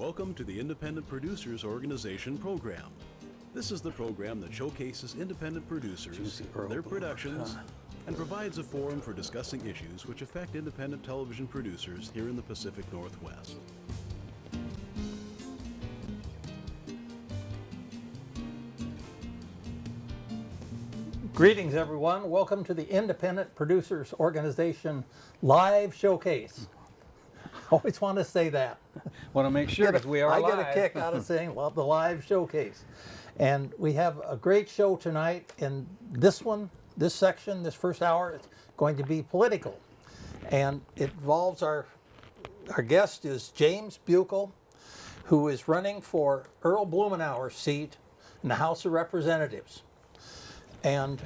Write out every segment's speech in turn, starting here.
Welcome to the Independent Producers Organization program. This is the program that showcases independent producers, their productions, and provides a forum for discussing issues which affect independent television producers here in the Pacific Northwest. Greetings, everyone. Welcome to the Independent Producers Organization live showcase. Always want to say that. Want to make sure that we are live. I get a kick out of saying, well, the live showcase. And we have a great show tonight. And this one, this section, this first hour, is going to be political. And it involves our guest is James Buckel, who is running for Earl Blumenauer's seat in the House of Representatives. And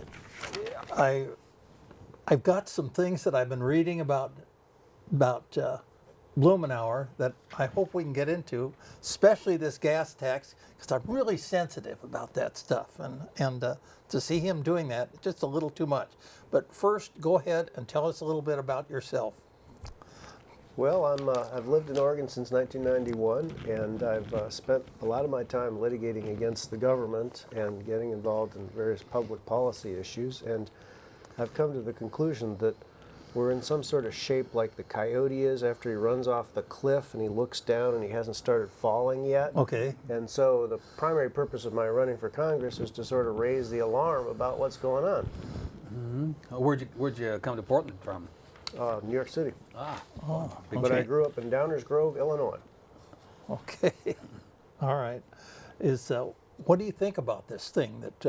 I've got some things that I've been reading about Blumenauer that I hope we can get into, especially this gas tax, because I'm really sensitive about that stuff. And to see him doing that, just a little too much. But first, go ahead and tell us a little bit about yourself. Well, I've lived in Oregon since 1991, and I've spent a lot of my time litigating against the government and getting involved in various public policy issues. And I've come to the conclusion that we're in some sort of shape like the coyote is after he runs off the cliff and he looks down and he hasn't started falling yet. Okay. And so the primary purpose of my running for Congress is to sort of raise the alarm about what's going on. Mm-hmm. Where'd you come to Portland from? New York City. Oh, But I grew up in Downers Grove, Illinois. Okay. All right. What do you think about this thing that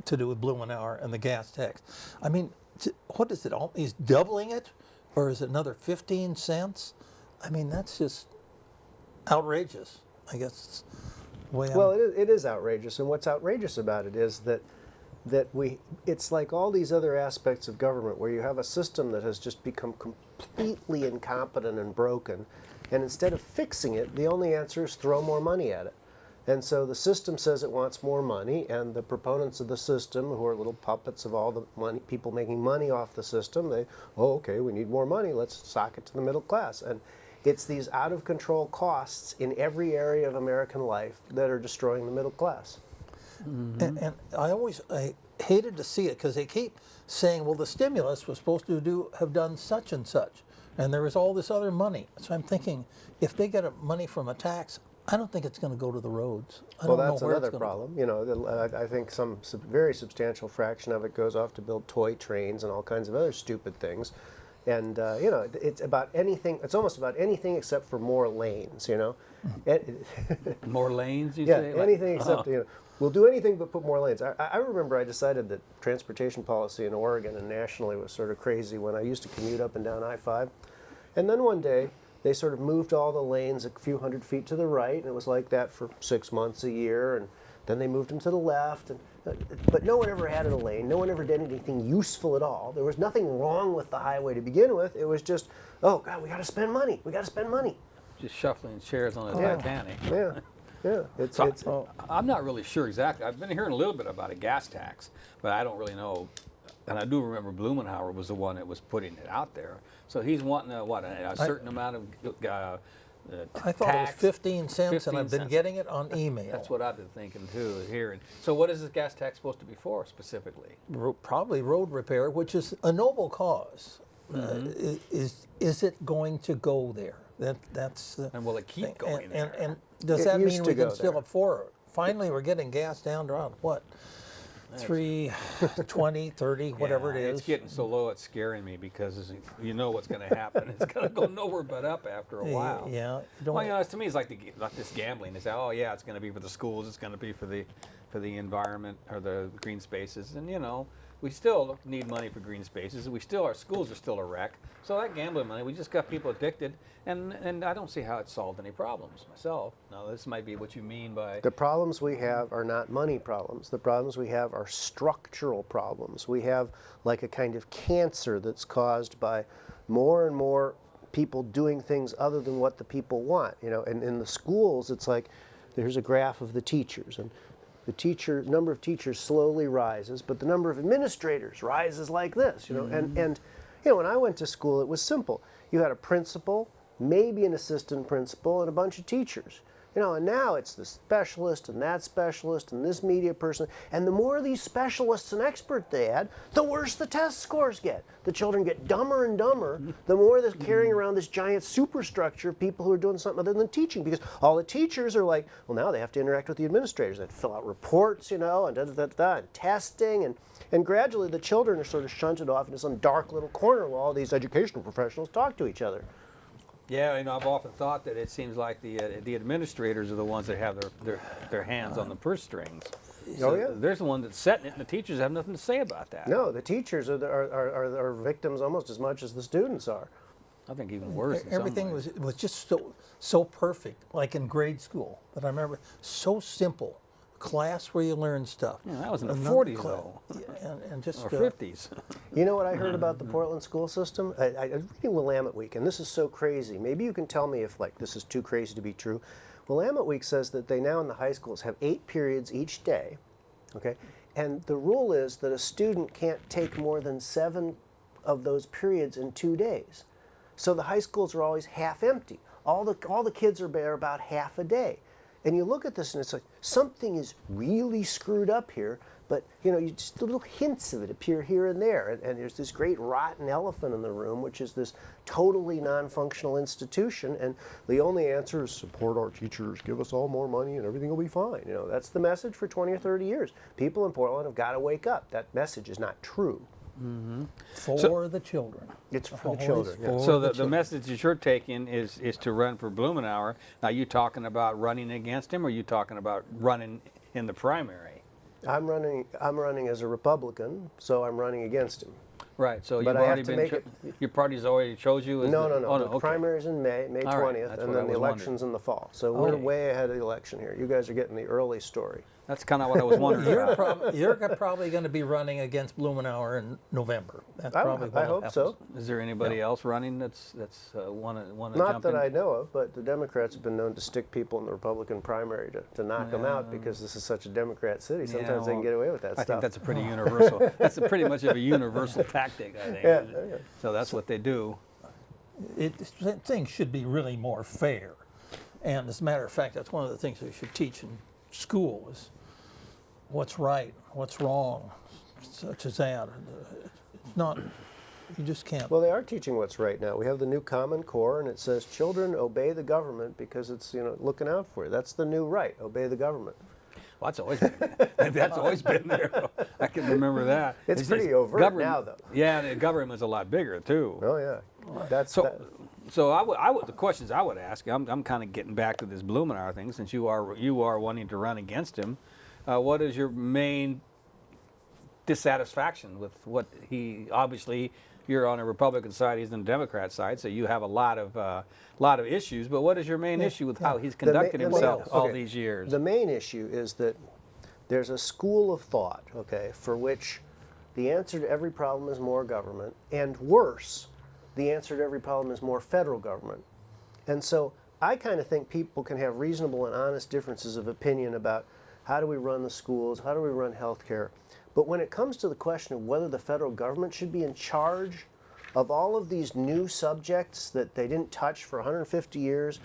to do with Blumenauer and the gas tax? I mean, what is it? He's doubling it, or is it another 15 cents? I mean, that's just outrageous. I guess. Well, it is outrageous, and what's outrageous about it is that it's like all these other aspects of government where you have a system that has just become completely incompetent and broken, and instead of fixing it, the only answer is throw more money at it. And so the system says it wants more money, and the proponents of the system, who are little puppets of all the money, people making money off the system, okay, we need more money, let's sock it to the middle class. And it's these out-of-control costs in every area of American life that are destroying the middle class. Mm-hmm. And I hated to see it because they keep saying, well, the stimulus was supposed to have done such and such, and there was all this other money. So I'm thinking, if they get money from a tax, I don't think it's going to go to the roads. Well, that's another problem. You know, I think some very substantial fraction of it goes off to build toy trains and all kinds of other stupid things. And, you know, it's about anything, it's almost about anything except for more lanes, you know. More lanes, you say? Yeah, anything except, oh. you know, we'll do anything but put more lanes. I remember I decided that transportation policy in Oregon and nationally was sort of crazy when I used to commute up and down I-5. And then one day, they sort of moved all the lanes a few hundred feet to the right, and it was like that for 6 months a year, and then they moved them to the left. But no one ever added a lane. No one ever did anything useful at all. There was nothing wrong with the highway to begin with. It was just, oh, God, we got to spend money. We got to spend money. Just shuffling chairs on the Titanic. Yeah. I'm not really sure exactly. I've been hearing a little bit about a gas tax, but I don't really know. And I do remember Blumenauer was the one that was putting it out there. So he's wanting a certain amount of I thought tax. It was 15 cents, 15 and I've been cents. getting it on email. That's what I've been thinking too, hearing. So what is this gas tax supposed to be for specifically? Probably road repair, which is a noble cause. Mm-hmm. Is it going to go there? That's and will it keep going there? And does that mean we can still afford it? Finally, we're getting gas down to around what? 3.20, 30, whatever it is. It's getting so low it's scaring me because you know what's going to happen. It's going to go nowhere but up after a while. Yeah. Well, you know, to me, it's like this gambling. They say, oh yeah, it's going to be for the schools. It's going to be for the environment or the green spaces, and you know. We still need money for green spaces. Our schools are still a wreck. So that gambling money, we just got people addicted, and I don't see how it solved any problems myself. Now, this might be what you mean by... The problems we have are not money problems. The problems we have are structural problems. We have like a kind of cancer that's caused by more and more people doing things other than what the people want. You know, and in the schools, it's like, there's a graph of the teachers, and the number of teachers slowly rises, but the number of administrators rises like this, you know. Mm-hmm. And you know, when I went to school, it was simple. You had a principal, maybe an assistant principal, and a bunch of teachers. You know, and now it's the specialist and that specialist and this media person. And the more these specialists and experts they add, the worse the test scores get. The children get dumber and dumber the more they're carrying around this giant superstructure of people who are doing something other than teaching. Because all the teachers are like, well, now they have to interact with the administrators. They have to fill out reports, you know, and and testing. And gradually the children are sort of shunted off into some dark little corner while all these educational professionals talk to each other. Yeah, you know, I've often thought that it seems like the administrators are the ones that have their hands on the purse strings. Oh, yeah. There's the one that's setting it, and the teachers have nothing to say about that. No, the teachers are victims almost as much as the students are. I think even worse. in some Everything ways. was just so perfect, like in grade school. But I remember, so simple. Class where you learn stuff. Yeah, that was in the Another 40s, though. Yeah, and just Or 50s. You know what I heard about the Portland school system? I was reading Willamette Week, and this is so crazy. Maybe you can tell me if this is too crazy to be true. Willamette Week says that they now in the high schools have 8 periods each day, okay? And the rule is that a student can't take more than 7 of those periods in 2 days. So the high schools are always half empty. All the kids are there about half a day. And you look at this and it's like, something is really screwed up here, but you know, just little hints of it appear here and there. And there's this great rotten elephant in the room, which is this totally non-functional institution. And the only answer is support our teachers, give us all more money and everything will be fine. You know, that's the message for 20 or 30 years. People in Portland have got to wake up. That message is not true. for the children. It's for the Always children. Yeah. for So the children. message that you're taking is to run for Blumenauer. Now, you talking about running against him, or you talking about running in the primary? I'm running as a Republican, so I'm running against him. Right. So But you've I have already to been. make it- Your party's already chose you. As No, the, no, no. Oh, The okay. primary's in May All right, 20th, that's and what I then the was wondering. election's in the fall. So we're Okay. way ahead of the election here. You guys are getting the early story. That's kind of what I was wondering about. You're probably going to be running against Blumenauer in November. That's probably I what hope so. Is there anybody else running that's want to Not jump that in? I know of, but the Democrats have been known to stick people in the Republican primary to knock them out because this is such a Democrat city. Sometimes they can get away with that I stuff. think that's a pretty universal. That's a pretty much of a universal tactic, I think. Yeah, yeah. So that's what they do. Things should be really more fair. And as a matter of fact, that's one of the things we should teach in school is what's right, what's wrong, such as that. It's not, you just can't. Well, they are teaching what's right now. We have the new Common Core, and it says children obey the government because it's looking out for you. That's the new right. Obey the government. Well, that's always been, that's always been there. I can remember that. It's pretty just overt government- now, though. Yeah, the government's a lot bigger too. Oh yeah, that's So, that. so I would the questions I would ask. I'm kind of getting back to this Blumenauer thing since you are wanting to run against him. What is your main dissatisfaction with what he obviously? You're on a Republican side, he's on the Democrat side, so you have a lot of issues. But what is your main issue with how he's conducted himself all okay, these years? The main issue is that there's a school of thought, okay, for which the answer to every problem is more government, and worse, the answer to every problem is more federal government. And so I kind of think people can have reasonable and honest differences of opinion about how do we run the schools, how do we run healthcare. But when it comes to the question of whether the federal government should be in charge of all of these new subjects that they didn't touch for 150 years,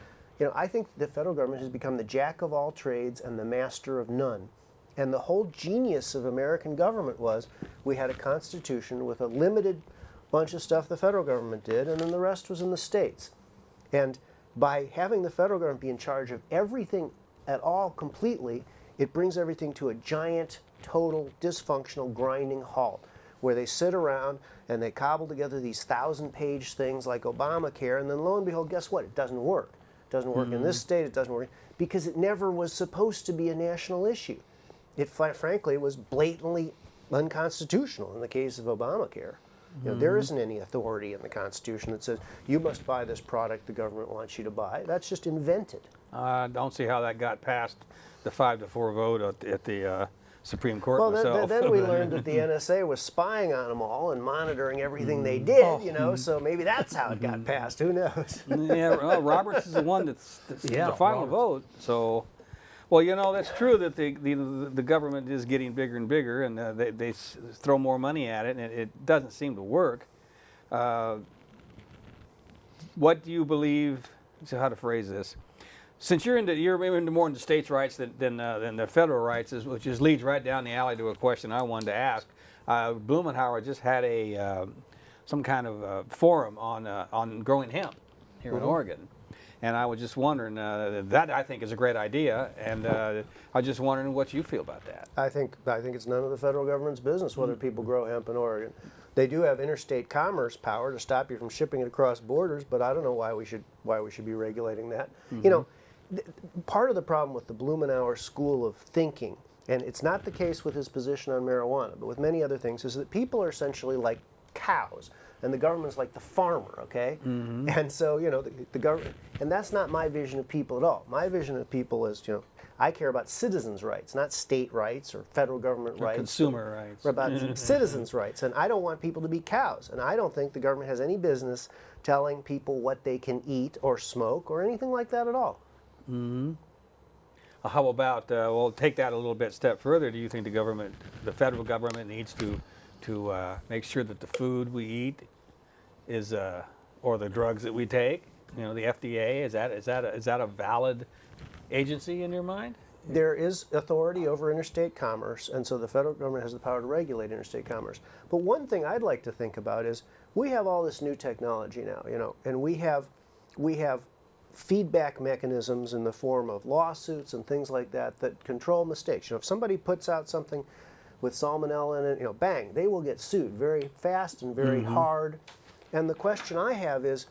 I think the federal government has become the jack of all trades and the master of none. And the whole genius of American government was we had a constitution with a limited bunch of stuff the federal government did, and then the rest was in the states. And by having the federal government be in charge of everything at all completely, it brings everything to a giant, total, dysfunctional, grinding halt, where they sit around and they cobble together these 1,000-page things like Obamacare, and then lo and behold, guess what? It doesn't work. It doesn't work in this state, it doesn't work, because it never was supposed to be a national issue. It, frankly, was blatantly unconstitutional in the case of Obamacare. There isn't any authority in the Constitution that says you must buy this product the government wants you to buy. That's just invented. I don't see how that got past the 5-4 vote at the Supreme Court Well, myself. then we learned that the NSA was spying on them all and monitoring everything they did, so maybe that's how it got passed. Who knows? Yeah, well, Roberts is the one that's Yeah, the final Roberts. vote. So, well, that's true that the government is getting bigger and bigger, and they throw more money at it, and it doesn't seem to work. what do you believe? So how to phrase this? Since you're into more into states' rights than the federal rights, which leads right down the alley to a question I wanted to ask. Blumenauer just had some kind of forum on growing hemp here in Oregon. And I was just wondering, that I think is a great idea, and I was just wondering what you feel about that. I think it's none of the federal government's business whether people grow hemp in Oregon. They do have interstate commerce power to stop you from shipping it across borders, but I don't know why we should be regulating that. You know, part of the problem with the Blumenauer school of thinking, and it's not the case with his position on marijuana, but with many other things, is that people are essentially like cows, and the government's like the farmer, okay? And so, you know, the government, and that's not my vision of people at all. My vision of people is, you know, I care about citizens' rights, not state rights or federal government rights. Consumer rights. About citizens' rights, and I don't want people to be cows, and I don't think the government has any business telling people what they can eat or smoke or anything like that at all. How about, we'll take that a little bit step further. Do you think the federal government needs to make sure that the food we eat is, or the drugs that we take, you know, the FDA, is that a valid agency in your mind? There is authority over interstate commerce, and so the federal government has the power to regulate interstate commerce. But one thing I'd like to think about is we have all this new technology now, you know, and we have feedback mechanisms in the form of lawsuits and things like that that control mistakes. You know, if somebody puts out something with salmonella in it, you know, bang, they will get sued very fast and very hard. And the question I have is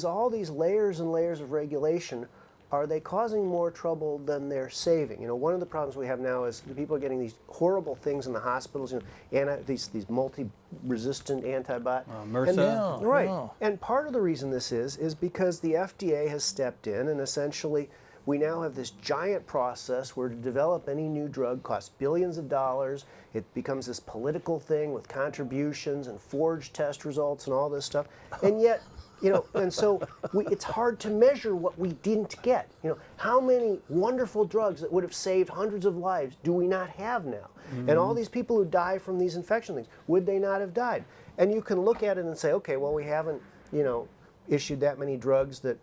all these layers and layers of regulation, are they causing more trouble than they're saving? You know, one of the problems we have now is the people are getting these horrible things in the hospitals, you know, these multi-resistant antibiotics. MRSA? Right. And part of the reason this is because the FDA has stepped in, and essentially we now have this giant process where to develop any new drug costs billions of dollars. It becomes this political thing with contributions and forged test results and all this stuff. And yet, you know, and so it's hard to measure what we didn't get. You know, how many wonderful drugs that would have saved hundreds of lives do we not have now? And all these people who die from these infection things, would they not have died? And you can look at it and say, okay, well, we haven't, you know, issued that many drugs that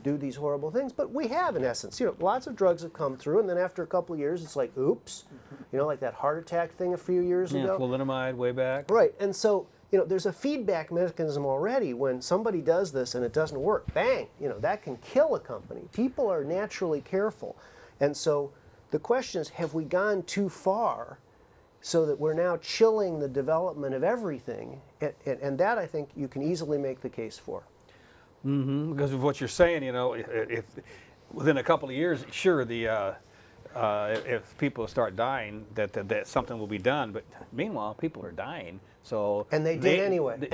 do these horrible things, but we have, in essence. You know, lots of drugs have come through, and then after a couple of years, it's like, oops, you know, like that heart attack thing a few years ago. Thalidomide way back. Right, and so, you know, there's a feedback mechanism already. When somebody does this and it doesn't work, bang, you know, that can kill a company. People are naturally careful. And so the question is, have we gone too far so that we're now chilling the development of everything? And that, I think, you can easily make the case for. Because of what you're saying, you know, if within a couple of years, sure, if people start dying, that something will be done. But meanwhile, people are dying. So and they did anyway. The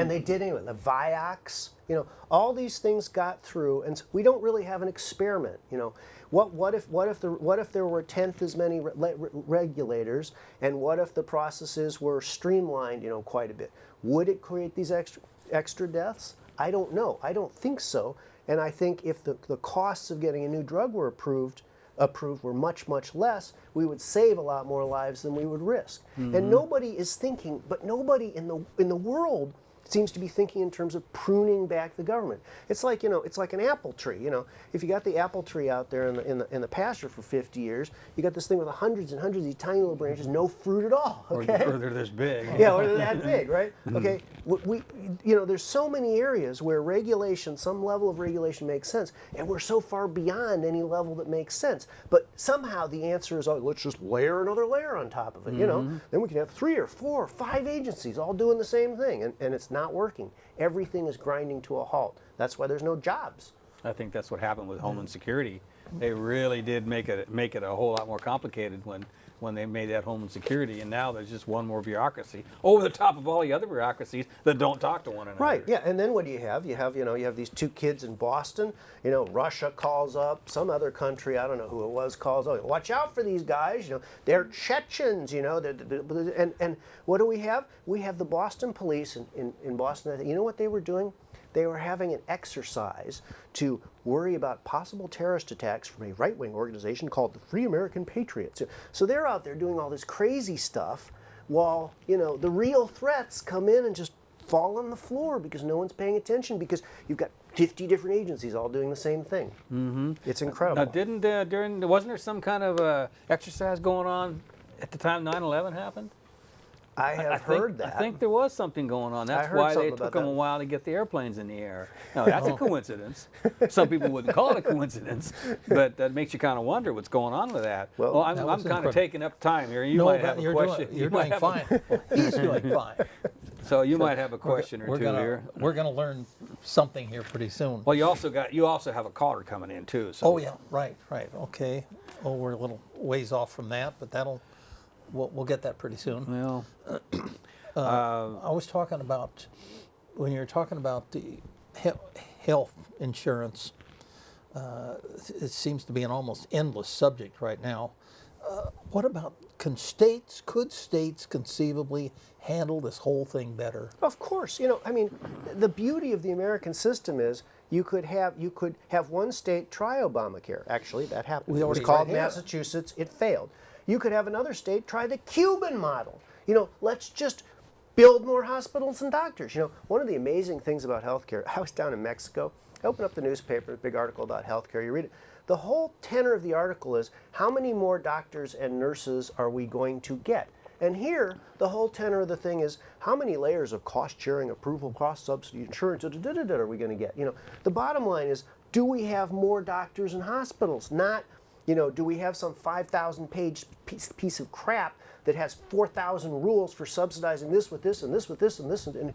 Vioxx, you know, all these things got through, and we don't really have an experiment. You know, what if there were a tenth as many regulators, and what if the processes were streamlined, you know, quite a bit? Would it create these extra deaths? I don't know. I don't think so. And I think if the costs of getting a new drug were approved were much, much less, we would save a lot more lives than we would risk. And nobody is thinking, but nobody in the world seems to be thinking in terms of pruning back the government. It's like, you know, it's like an apple tree. You know, if you got the apple tree out there in the pasture for 50 years, you got this thing with hundreds and hundreds of these tiny little branches, no fruit at all. Okay? Or they're this big. Yeah, or they're that big, right? Okay, you know, there's so many areas where regulation, some level of regulation makes sense, and we're so far beyond any level that makes sense. But somehow the answer is, oh, let's just layer another layer on top of it. You know, then we can have 3 or 4 or 5 agencies all doing the same thing, and it's not working. Everything is grinding to a halt. That's why there's no jobs. I think that's what happened with Homeland Security. They really did make it a whole lot more complicated when they made that Homeland Security, and now there's just one more bureaucracy over the top of all the other bureaucracies that don't talk to one another. Right. Yeah. And then what do you have? You have these 2 kids in Boston. You know, Russia calls up, some other country, I don't know who it was, calls, oh, watch out for these guys. You know, they're Chechens. You know, and what do we have? We have the Boston police in Boston. You know what they were doing? They were having an exercise to worry about possible terrorist attacks from a right-wing organization called the Free American Patriots. So they're out there doing all this crazy stuff while, you know, the real threats come in and just fall on the floor because no one's paying attention, because you've got 50 different agencies all doing the same thing. Mm-hmm. It's incredible. Now, wasn't there some kind of exercise going on at the time 9/11 happened? I have heard that. I think there was something going on. That's heard why they something took about them a that. while to get the airplanes in the air. Now, that's a coincidence. Some people wouldn't call it a coincidence, but that makes you kind of wonder what's going on with that. Well, I'm that kind was of incredible. taking up time here. You No, might but have a you're question. Doing, you're You might doing have a- fine. He's doing fine. So you might have a question or We're two gonna, here. We're going to learn something here pretty soon. Well, you also have a caller coming in too. So Oh yeah, right, okay. Oh, we're a little ways off from that, but we'll get that pretty soon. Well, I was talking about when you're talking about the health insurance. It seems to be an almost endless subject right now. What about could states conceivably handle this whole thing better? Of course, I mean, the beauty of the American system is you could have one state try Obamacare. Actually, that happened. We It was already called right here. Massachusetts. It failed. You could have another state try the Cuban model. Let's just build more hospitals and doctors. One of the amazing things about healthcare. I was down in Mexico. I opened up the newspaper, a big article about healthcare. You read it. The whole tenor of the article is how many more doctors and nurses are we going to get? And here, the whole tenor of the thing is how many layers of cost sharing, approval, cost subsidy, insurance, are we going to get? The bottom line is, do we have more doctors and hospitals? Not, do we have some 5,000-page piece of crap that has 4,000 rules for subsidizing this with this and this with this and this and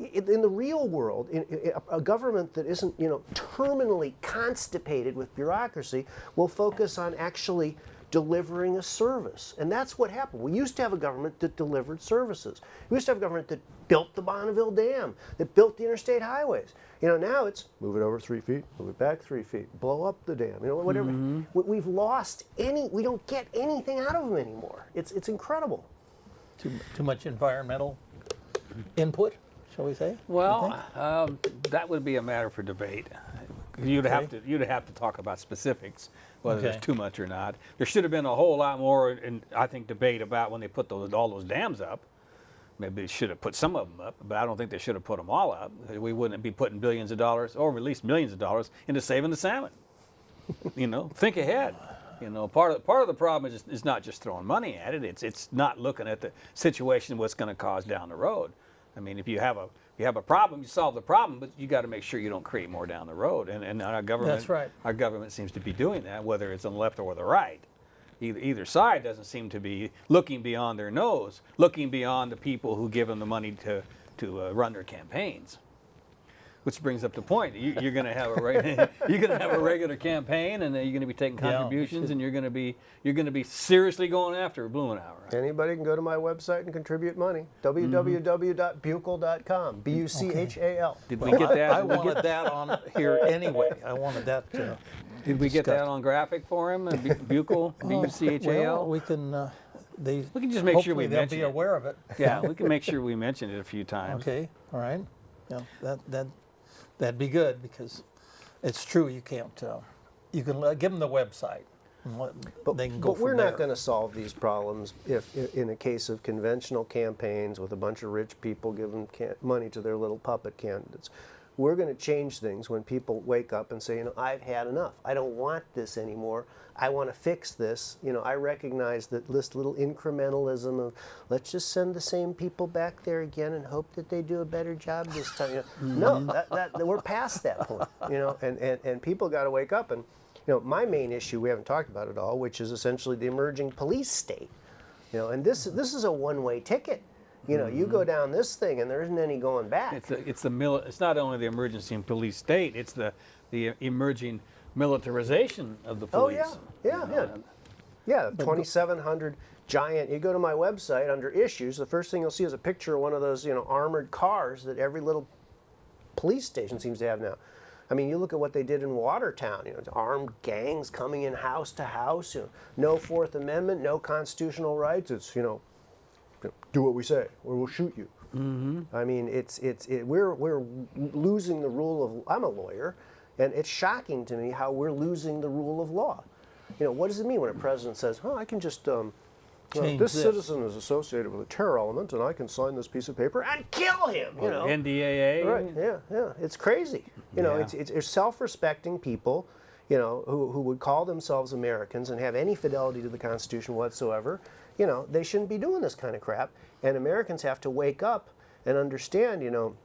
in the real world, in a government that isn't terminally constipated with bureaucracy will focus on actually delivering a service. And that's what happened. We used to have a government that delivered services. We used to have a government that built the Bonneville Dam, that built the interstate highways. Now it's move it over 3 feet, move it back 3 feet, blow up the dam, whatever. We've lost we don't get anything out of them anymore. It's incredible. Too much environmental input, shall we say? well, that would be a matter for debate. You'd have to talk about specifics, whether Okay. there's too much or not. There should have been a whole lot more, I think, debate about when they put all those dams up. Maybe they should have put some of them up, but I don't think they should have put them all up. We wouldn't be putting billions of dollars, or at least millions of dollars, into saving the salmon. Think ahead. Part of the problem is not just throwing money at it. It's not looking at the situation, what's going to cause down the road. I mean, if you have a problem, you solve the problem, but you got to make sure you don't create more down the road. And our government, That's right. Our government seems to be doing that, whether it's on the left or the right. Either side doesn't seem to be looking beyond their nose, looking beyond the people who give them the money to run their campaigns. Which brings up the point: you're going to have a regular campaign, and you're going to be taking contributions, and you're going to be seriously going after Blumenauer. Anybody can go to my website and contribute money. www.buchel.com. B-U-C-H-A-L. Did we get that? I wanted that on here anyway. I wanted that. Did we get that on graphic for him? Buchel, B-U-C-H-A-L. Well, we can. We can just make sure we they'll mention be it. aware of it. Yeah, we can make sure we mention it a few times. Okay. All right. Yeah. That'd be good because it's true. You can't. You can give them the website. And they can go But we're from not there. going to solve these problems if in a case of conventional campaigns with a bunch of rich people giving money to their little puppet candidates. We're going to change things when people wake up and say, I've had enough. I don't want this anymore. I want to fix this. I recognize that this little incrementalism of let's just send the same people back there again and hope that they do a better job this time. No, that we're past that point. And people got to wake up. And my main issue we haven't talked about at all, which is essentially the emerging police state. And this is a one-way ticket. You go down this thing and there isn't any going back. It's not only the emergency and police state; it's the emerging militarization of the police. Yeah, 2,700 giant. You go to my website under issues. The first thing you'll see is a picture of one of those armored cars that every little police station seems to have now. I mean, you look at what they did in Watertown. It's armed gangs coming in house to house. No Fourth Amendment, no constitutional rights. It's do what we say, or we'll shoot you. Mm-hmm. I mean, we're losing the rule of. I'm a lawyer, and it's shocking to me how we're losing the rule of law. What does it mean when a president says, "Oh, I can just change this this. citizen is associated with a terror element, and I can sign this piece of paper and kill him. You know, NDAA. right? Yeah. It's crazy. You know, Yeah. it's self-respecting people, you know, who would call themselves Americans and have any fidelity to the Constitution whatsoever. You know, they shouldn't be doing this kind of crap. And Americans have to wake up and understand. You know,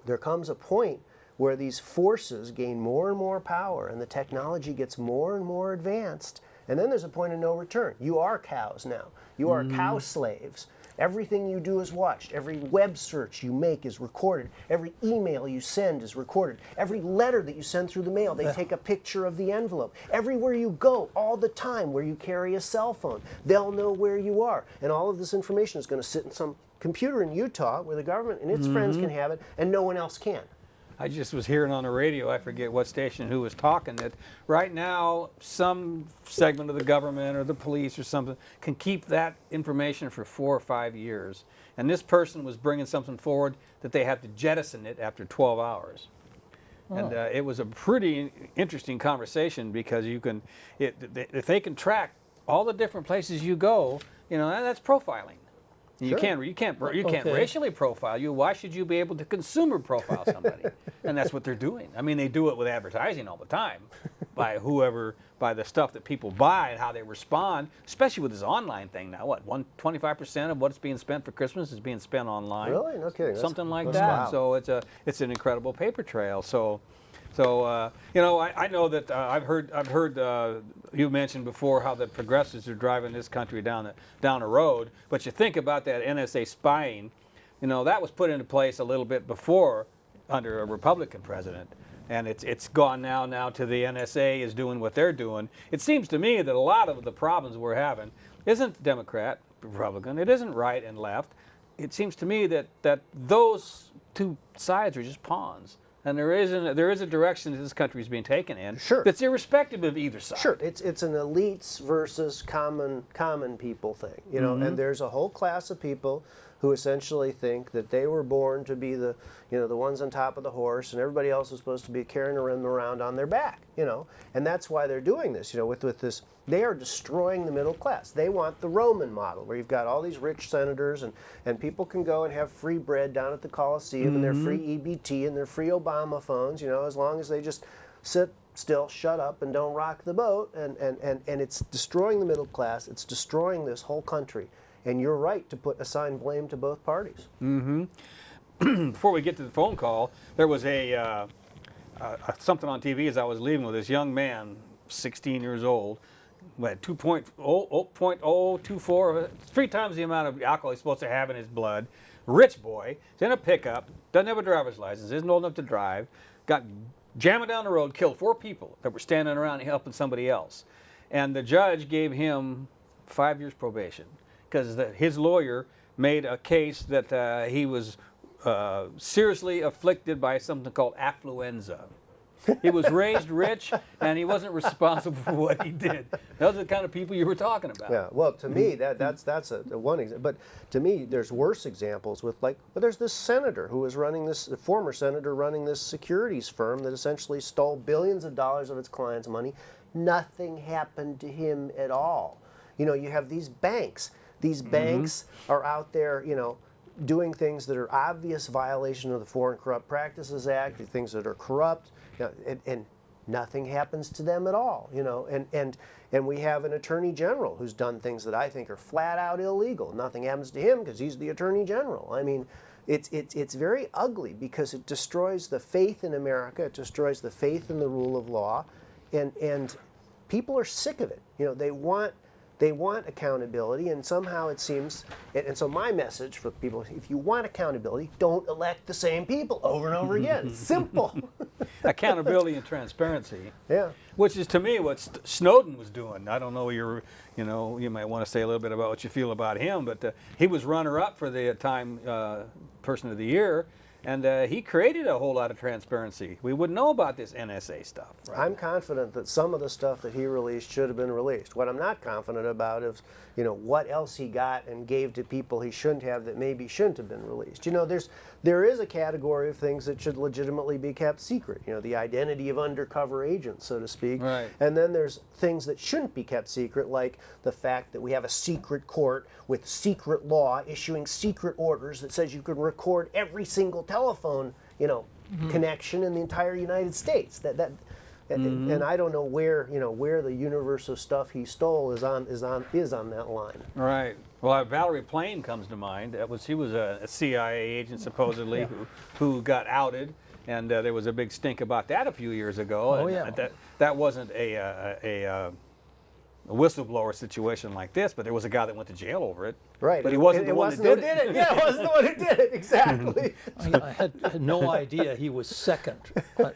there comes a point where these forces gain more and more power, and the technology gets more and more advanced. And then there's a point of no return. You are cows now. You are cow slaves. Everything you do is watched. Every web search you make is recorded. Every email you send is recorded. Every letter that you send through the mail, they take a picture of the envelope. Everywhere you go, all the time, where you carry a cell phone, they'll know where you are. And all of this information is going to sit in some computer in Utah where the government and its friends can have it, and no one else can. I just was hearing on the radio, I forget what station, who was talking, that right now some segment of the government or the police or something can keep that information for 4 or 5 years. And this person was bringing something forward that they have to jettison it after 12 hours. And it was a pretty interesting conversation, because you can, if they can track all the different places you go, you know, that's profiling. You can't racially profile you. Why should you be able to consumer profile somebody? And that's what they're doing. I mean, they do it with advertising all the time, by the stuff that people buy and how they respond, especially with this online thing now. What, 25% of what's being spent for Christmas is being spent online? Really? No kidding. Something like that's that. wild. So it's an incredible paper trail. So you know, I know that I've heard you mentioned before how the progressives are driving this country down a road. But you think about that NSA spying, you know, that was put into place a little bit before under a Republican president, and it's gone now to the NSA is doing what they're doing. It seems to me that a lot of the problems we're having isn't Democrat, Republican. It isn't right and left. It seems to me that those two sides are just pawns. And there is a direction that this country is being taken in. Sure. That's irrespective of either side. Sure, it's an elites versus common people thing, you know. And there's a whole class of people who essentially think that they were born to be the ones on top of the horse, and everybody else is supposed to be carrying them around on their back, you know. And that's why they're doing this, you know, with this. They are destroying the middle class. They want the Roman model, where you've got all these rich senators, and people can go and have free bread down at the Coliseum, and their free EBT and their free Obama phones, you know, as long as they just sit still, shut up, and don't rock the boat. And it's destroying the middle class. It's destroying this whole country. And you're right to assign blame to both parties. Before we get to the phone call, there was something on TV as I was leaving with this young man, 16 years old, had 2.024, 3 times the amount of alcohol he's supposed to have in his blood. Rich boy, he's in a pickup, doesn't have a driver's license, isn't old enough to drive, got jamming down the road, killed 4 people that were standing around helping somebody else. And the judge gave him 5 years probation, because his lawyer made a case that he was seriously afflicted by something called affluenza. He was raised rich, and he wasn't responsible for what he did. Those are the kind of people you were talking about. Yeah, well, to me, that's a one example. But to me, there's worse examples with, like, but there's this senator who was running this, the former senator running this securities firm that essentially stole billions of dollars of its clients' money. Nothing happened to him at all. You know, you have these banks. These banks are out there, you know, doing things that are obvious violation of the Foreign Corrupt Practices Act, things that are corrupt, you know, and nothing happens to them at all, you know. And we have an attorney general who's done things that I think are flat out illegal. Nothing happens to him because he's the attorney general. I mean, it's very ugly, because it destroys the faith in America. It destroys the faith in the rule of law, and people are sick of it. You know, they want accountability, and somehow it seems, and so my message for people, if you want accountability, don't elect the same people over and over again. It's simple. Accountability and transparency. Yeah. Which is, to me, what Snowden was doing. I don't know, you might want to say a little bit about what you feel about him, but he was runner-up for the Time Person of the Year, and he created a whole lot of transparency. We wouldn't know about this NSA stuff. I'm confident that some of the stuff that he released should have been released. What I'm not confident about is, what else he got and gave to people he shouldn't have that maybe shouldn't have been released. There is a category of things that should legitimately be kept secret. The identity of undercover agents, so to speak. Right. And then there's things that shouldn't be kept secret, like the fact that we have a secret court with secret law issuing secret orders that says you can record every single telephone, connection in the entire United States. And I don't know where the universe of stuff he stole is on that line. Right. Well, Valerie Plame comes to mind. She was a CIA agent supposedly who got outed, and there was a big stink about that a few years ago. Oh, and yeah. That wasn't a whistleblower situation like this, but there was a guy that went to jail over it. Right. But he wasn't the one that did it. Yeah, it wasn't the one who did it. Exactly. I had no idea he was second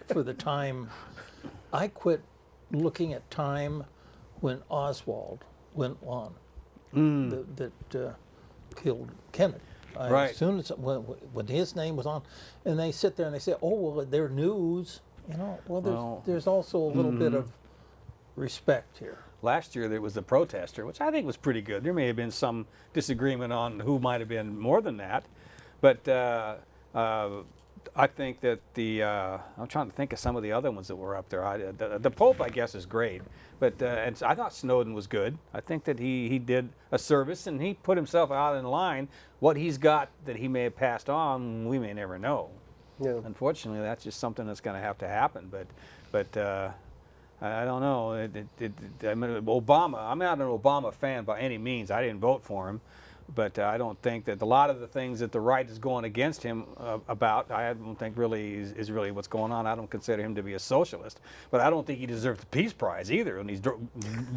for the time. I quit looking at time when Oswald went on, that killed Kennedy. Right. As soon as when his name was on, and they sit there and they say, "Oh well, they're news," Well, there's also a little bit of respect here. Last year there was the protester, which I think was pretty good. There may have been some disagreement on who might have been more than that, but I think that I'm trying to think of some of the other ones that were up there. The Pope, I guess, is great, but and I thought Snowden was good. I think that he did a service and he put himself out in line. What he's got that he may have passed on, we may never know. Yeah. Unfortunately, that's just something that's going to have to happen. But I don't know. I mean, Obama. I'm not an Obama fan by any means. I didn't vote for him, but I don't think that a lot of the things that the right is going against him about, I don't think really is really what's going on. I don't consider him to be a socialist, but I don't think he deserves the Peace Prize either. When these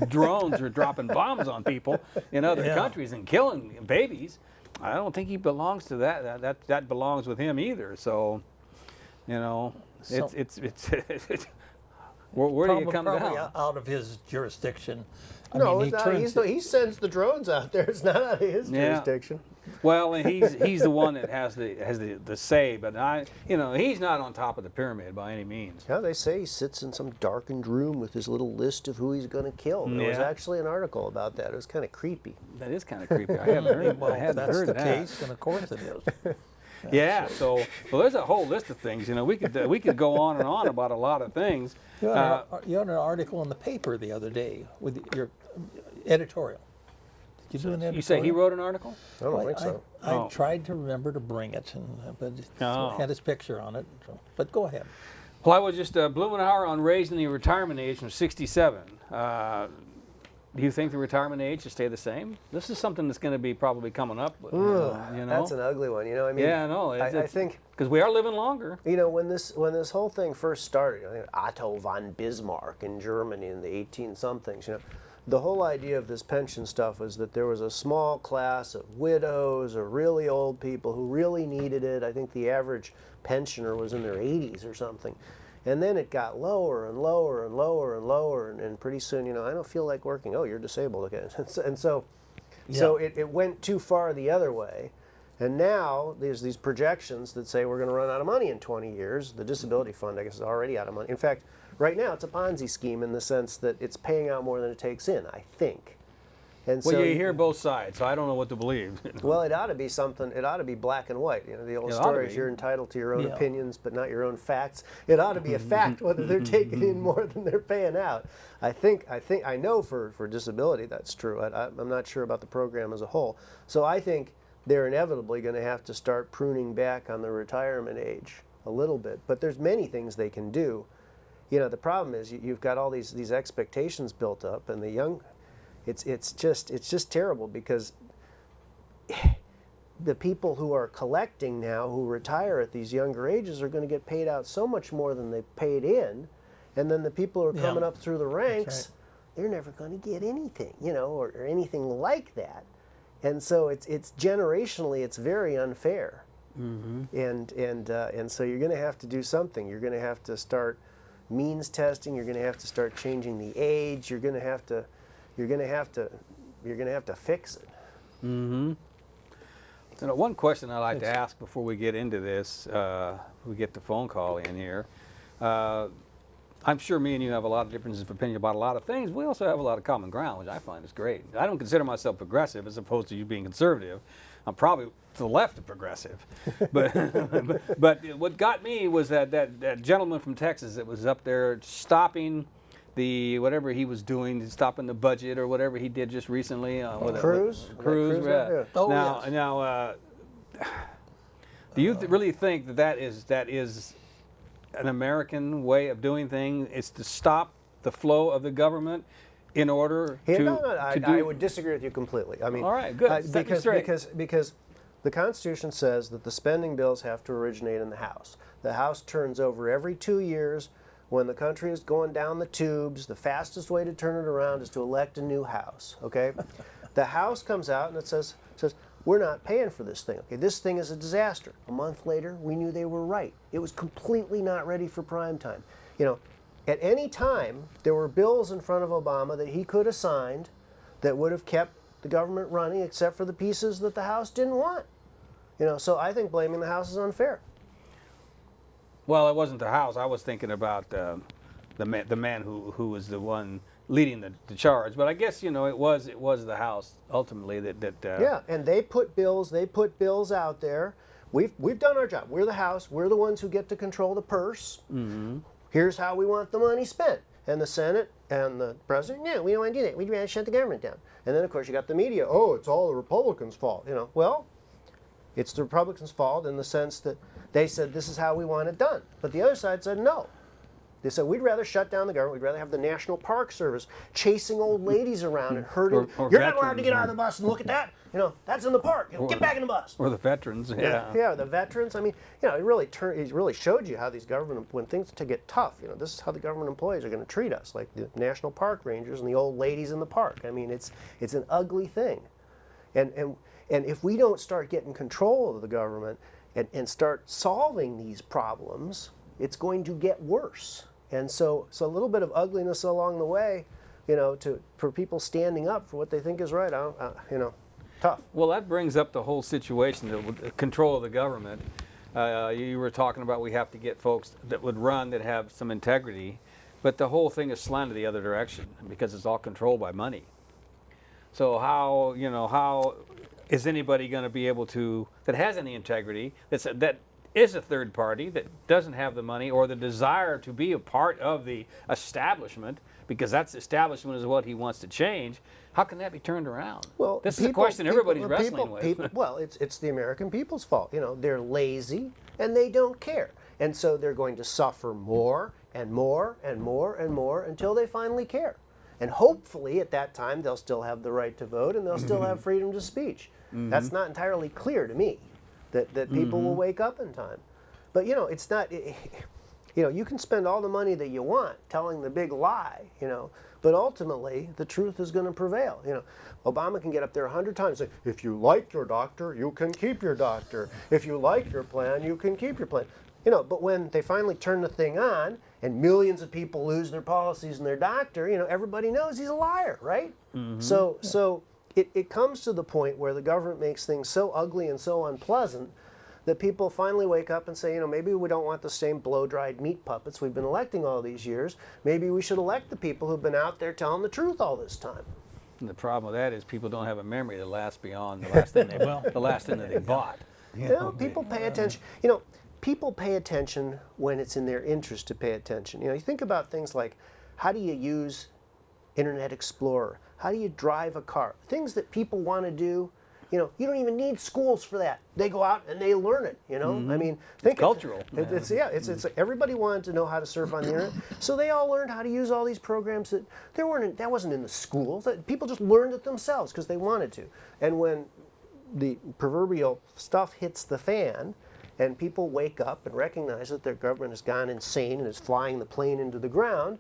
drones are dropping bombs on people in other countries and killing babies, I don't think he belongs to that. That belongs with him either. So, it's where do you come probably down? out of his jurisdiction. No, he it's not. He sends the drones out there. It's not out of his jurisdiction. Well, and he's the one that has the say, but he's not on top of the pyramid by any means. Yeah, they say he sits in some darkened room with his little list of who he's going to kill. There was actually an article about that. It was kind of creepy. That is kind of creepy. I hadn't heard. Well, I hadn't that's heard the that. case, and of course it is. Yeah. So there's a whole list of things. We could go on and on about a lot of things. You had an article in the paper the other day with your editorial. Did you do an editorial? You say he wrote an article? I don't think so. I tried to remember to bring it, but it had his picture on it. So, but go ahead. Well, I was just Blumenauer on raising the retirement age from 67. Do you think the retirement age should stay the same? This is something that's going to be probably coming up. That's an ugly one. Yeah, no. I think because we are living longer. when this whole thing first started, Otto von Bismarck in Germany in the 18-somethings, the whole idea of this pension stuff was that there was a small class of widows or really old people who really needed it. I think the average pensioner was in their 80s or something. And then it got lower and lower and lower and lower, and pretty soon, I don't feel like working. Oh, you're disabled again. And so it went too far the other way. And now there's these projections that say we're going to run out of money in 20 years. The disability fund, I guess, is already out of money. In fact, right now it's a Ponzi scheme in the sense that it's paying out more than it takes in, I think. And Well, so you hear both sides, so I don't know what to believe. Well, it ought to be something. It ought to be black and white. The old story is you're entitled to your own opinions, but not your own facts. It ought to be a fact whether they're taking in more than they're paying out. I know for disability that's true. I'm not sure about the program as a whole. So I think they're inevitably going to have to start pruning back on the retirement age a little bit. But there's many things they can do. The problem is you've got all these expectations built up, and the young. It's just terrible because the people who are collecting now, who retire at these younger ages, are going to get paid out so much more than they paid in, and then the people who are coming up through the ranks, they're never going to get anything, or anything like that, and so it's generationally it's very unfair, and so you're going to have to do something. You're going to have to start means testing. You're going to have to start changing the age. You're going to have to fix it. You know, one question I'd like to ask before we get into this, we get the phone call in here. I'm sure me and you have a lot of differences of opinion about a lot of things. We also have a lot of common ground, which I find is great. I don't consider myself progressive as opposed to you being conservative. I'm probably to the left of progressive. But, but what got me was that gentleman from Texas that was up there stopping the whatever he was doing, stopping the budget or whatever he did just recently. Cruz? Cruz, Yeah. yeah. Oh, now, yes. now, do you really think that is an American way of doing things? It's to stop the flow of the government in order Yeah, to, no, to do. I would disagree with you completely. I mean, All right, good. Set me straight. because the Constitution says that the spending bills have to originate in the House. The House turns over every 2 years. When the country is going down the tubes, the fastest way to turn it around is to elect a new House. Okay, the House comes out and it says we're not paying for this thing. Okay, this thing is a disaster. A month later, we knew they were right. It was completely not ready for prime time. You know, at any time, there were bills in front of Obama that he could have signed that would have kept the government running, except for the pieces that the House didn't want. You know, so I think blaming the House is unfair. Well, it wasn't the House. I was thinking about the man who was the one leading the charge. But I guess it was the House ultimately that. Yeah, and they put bills out there. We've done our job. We're the House. We're the ones who get to control the purse. Mm-hmm. Here's how we want the money spent. And the Senate and the President, no, we don't want to do that. We'd rather shut the government down. And then of course you got the media. Oh, it's all the Republicans' fault. Well, it's the Republicans' fault in the sense that they said this is how we want it done. But the other side said no. They said we'd rather shut down the government. We'd rather have the National Park Service chasing old ladies around and hurting. Or You're not allowed to veterans, get out of the bus and look at that. That's in the park. Get back in the bus. Or the veterans. Yeah. Yeah, the veterans. I mean, it really showed you how these government, when things get tough, this is how the government employees are going to treat us, like the National Park Rangers and the old ladies in the park. I mean, it's an ugly thing, and if we don't start getting control of the government and start solving these problems, it's going to get worse. And so a little bit of ugliness along the way, for people standing up for what they think is right. Tough. Well, that brings up the whole situation with the control of the government. You were talking about we have to get folks that would run that have some integrity, but the whole thing is slanted the other direction because it's all controlled by money. So how is anybody going to be able to, that has any integrity, that is a third party that doesn't have the money or the desire to be a part of the establishment, because that's establishment is what he wants to change? How can that be turned around? Well, this is a question everybody's wrestling with. Well, it's the American people's fault. They're lazy and they don't care, and so they're going to suffer more and more and more and more until they finally care. And hopefully, at that time, they'll still have the right to vote and they'll still have freedom to speech. Mm-hmm. That's not entirely clear to me. That people will wake up in time. But it's not, you can spend all the money that you want telling the big lie, but ultimately the truth is going to prevail. Obama can get up there 100 times and say, if you like your doctor, you can keep your doctor. If you like your plan, you can keep your plan. But when they finally turn the thing on and millions of people lose their policies and their doctor, everybody knows he's a liar, right? Mm-hmm. So it comes to the point where the government makes things so ugly and so unpleasant that people finally wake up and say, maybe we don't want the same blow-dried meat puppets we've been electing all these years. Maybe we should elect the people who've been out there telling the truth all this time. And the problem with that is people don't have a memory that lasts beyond the last thing that they bought. People pay attention. People pay attention when it's in their interest to pay attention. You think about things like, how do you use Internet Explorer? How do you drive a car? Things that people want to do. You don't even need schools for that. They go out and they learn it. Mm-hmm. I mean, think it's cultural. It's everybody wanted to know how to surf on the internet, so they all learned how to use all these programs that wasn't in the schools. People just learned it themselves because they wanted to. And when the proverbial stuff hits the fan, and people wake up and recognize that their government has gone insane and is flying the plane into the ground,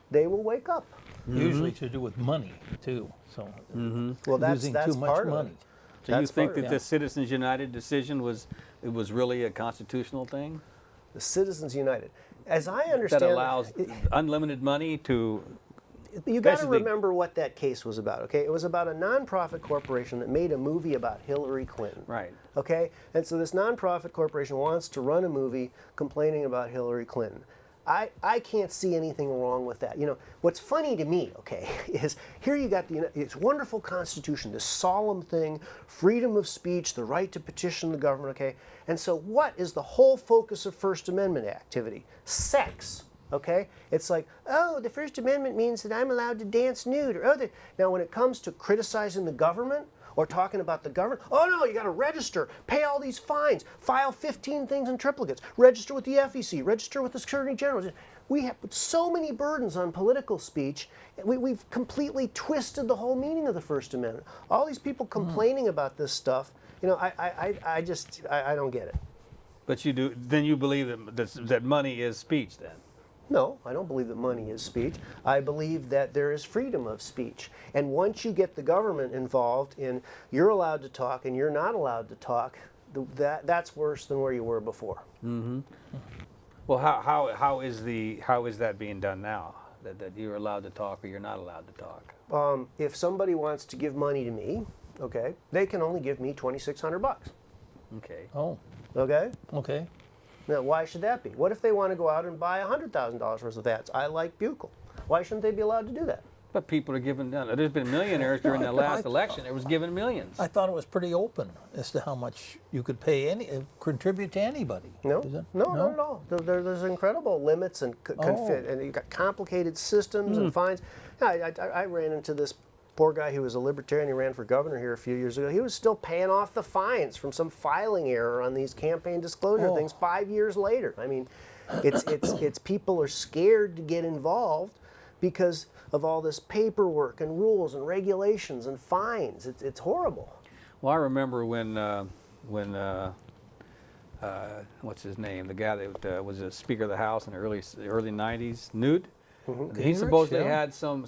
they will wake up. Usually to do with money too. So well, that's losing that's too much part money. of it. So you think that it. the Citizens United decision was really a constitutional thing? The Citizens United, as I understand, that allows unlimited money to you got to Basically- remember what that case was about, okay? It was about a nonprofit corporation that made a movie about Hillary Clinton. Right. Okay? And so this nonprofit corporation wants to run a movie complaining about Hillary Clinton. I can't see anything wrong with that. You know, what's funny to me, okay, is here you got it's wonderful Constitution, this solemn thing, freedom of speech, the right to petition the government, okay? And so what is the whole focus of First Amendment activity? Sex. Okay? It's like, oh, the First Amendment means that I'm allowed to dance nude. Or other. Now, when it comes to criticizing the government or talking about the government, oh no, you got to register, pay all these fines, file 15 things in triplicates, register with the FEC, register with the Attorney General. We have so many burdens on political speech. We've completely twisted the whole meaning of the First Amendment. All these people complaining about this stuff, you know, I just don't get it. But you do. Then you believe that money is speech. Then. No, I don't believe that money is speech. I believe that there is freedom of speech. And once you get the government involved in you're allowed to talk and you're not allowed to talk, that's worse than where you were before. Mm-hmm. Well, how is that being done now? That you're allowed to talk or you're not allowed to talk? If somebody wants to give money to me, okay, they can only give me $2,600. Okay. Oh, Okay? okay. Now, why should that be? What if they want to go out and buy $100,000 worth of ads? I like Buccal. Why shouldn't they be allowed to do that? But people are giving. There's been millionaires during the last election. It was given millions. I thought it was pretty open as to how much you could pay contribute to anybody. No, Is it? no, not at all. There's incredible limits and and you've got complicated systems and fines. Yeah, I ran into this poor guy who was a libertarian. He ran for governor here a few years ago. He was still paying off the fines from some filing error on these campaign disclosure things 5 years later. I mean, it's people are scared to get involved because of all this paperwork and rules and regulations and fines. It's horrible. Well, I remember when what's his name? The guy that was a Speaker of the House in the early '90s, Newt. Mm-hmm. He supposedly yeah. had some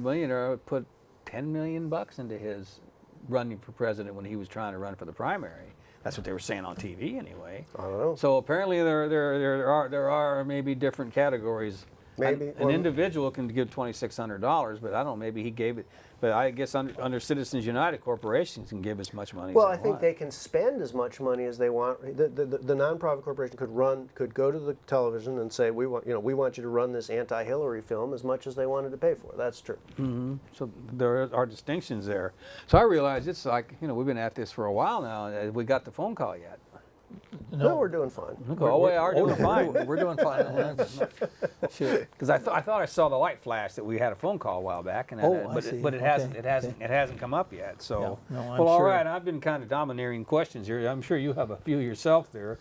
millionaire put $10 million in into his running for president when he was trying to run for the primary. That's what they were saying on TV, anyway. I don't know. So apparently there are maybe different categories. Maybe. An individual can give $2,600, but I don't know. Maybe he gave it. But I guess under Citizens United, corporations can give as much money. Well, as I they think want. they can spend as much money as they want. The nonprofit corporation could go to the television and say, we want you to run this anti-Hillary film as much as they wanted to pay for. That's true. Mm-hmm. So there are distinctions there. So I realize it's like, we've been at this for a while now. And we got the phone call yet? No, we're doing fine. Oh, we are doing fine. We're doing fine. Sure. Because I thought I saw the light flash that we had a phone call a while back, and Oh, I but see. it Okay. hasn't come up yet. So Yeah. No, I'm well, all sure. right. I've been kind of domineering questions here. I'm sure you have a few yourself there.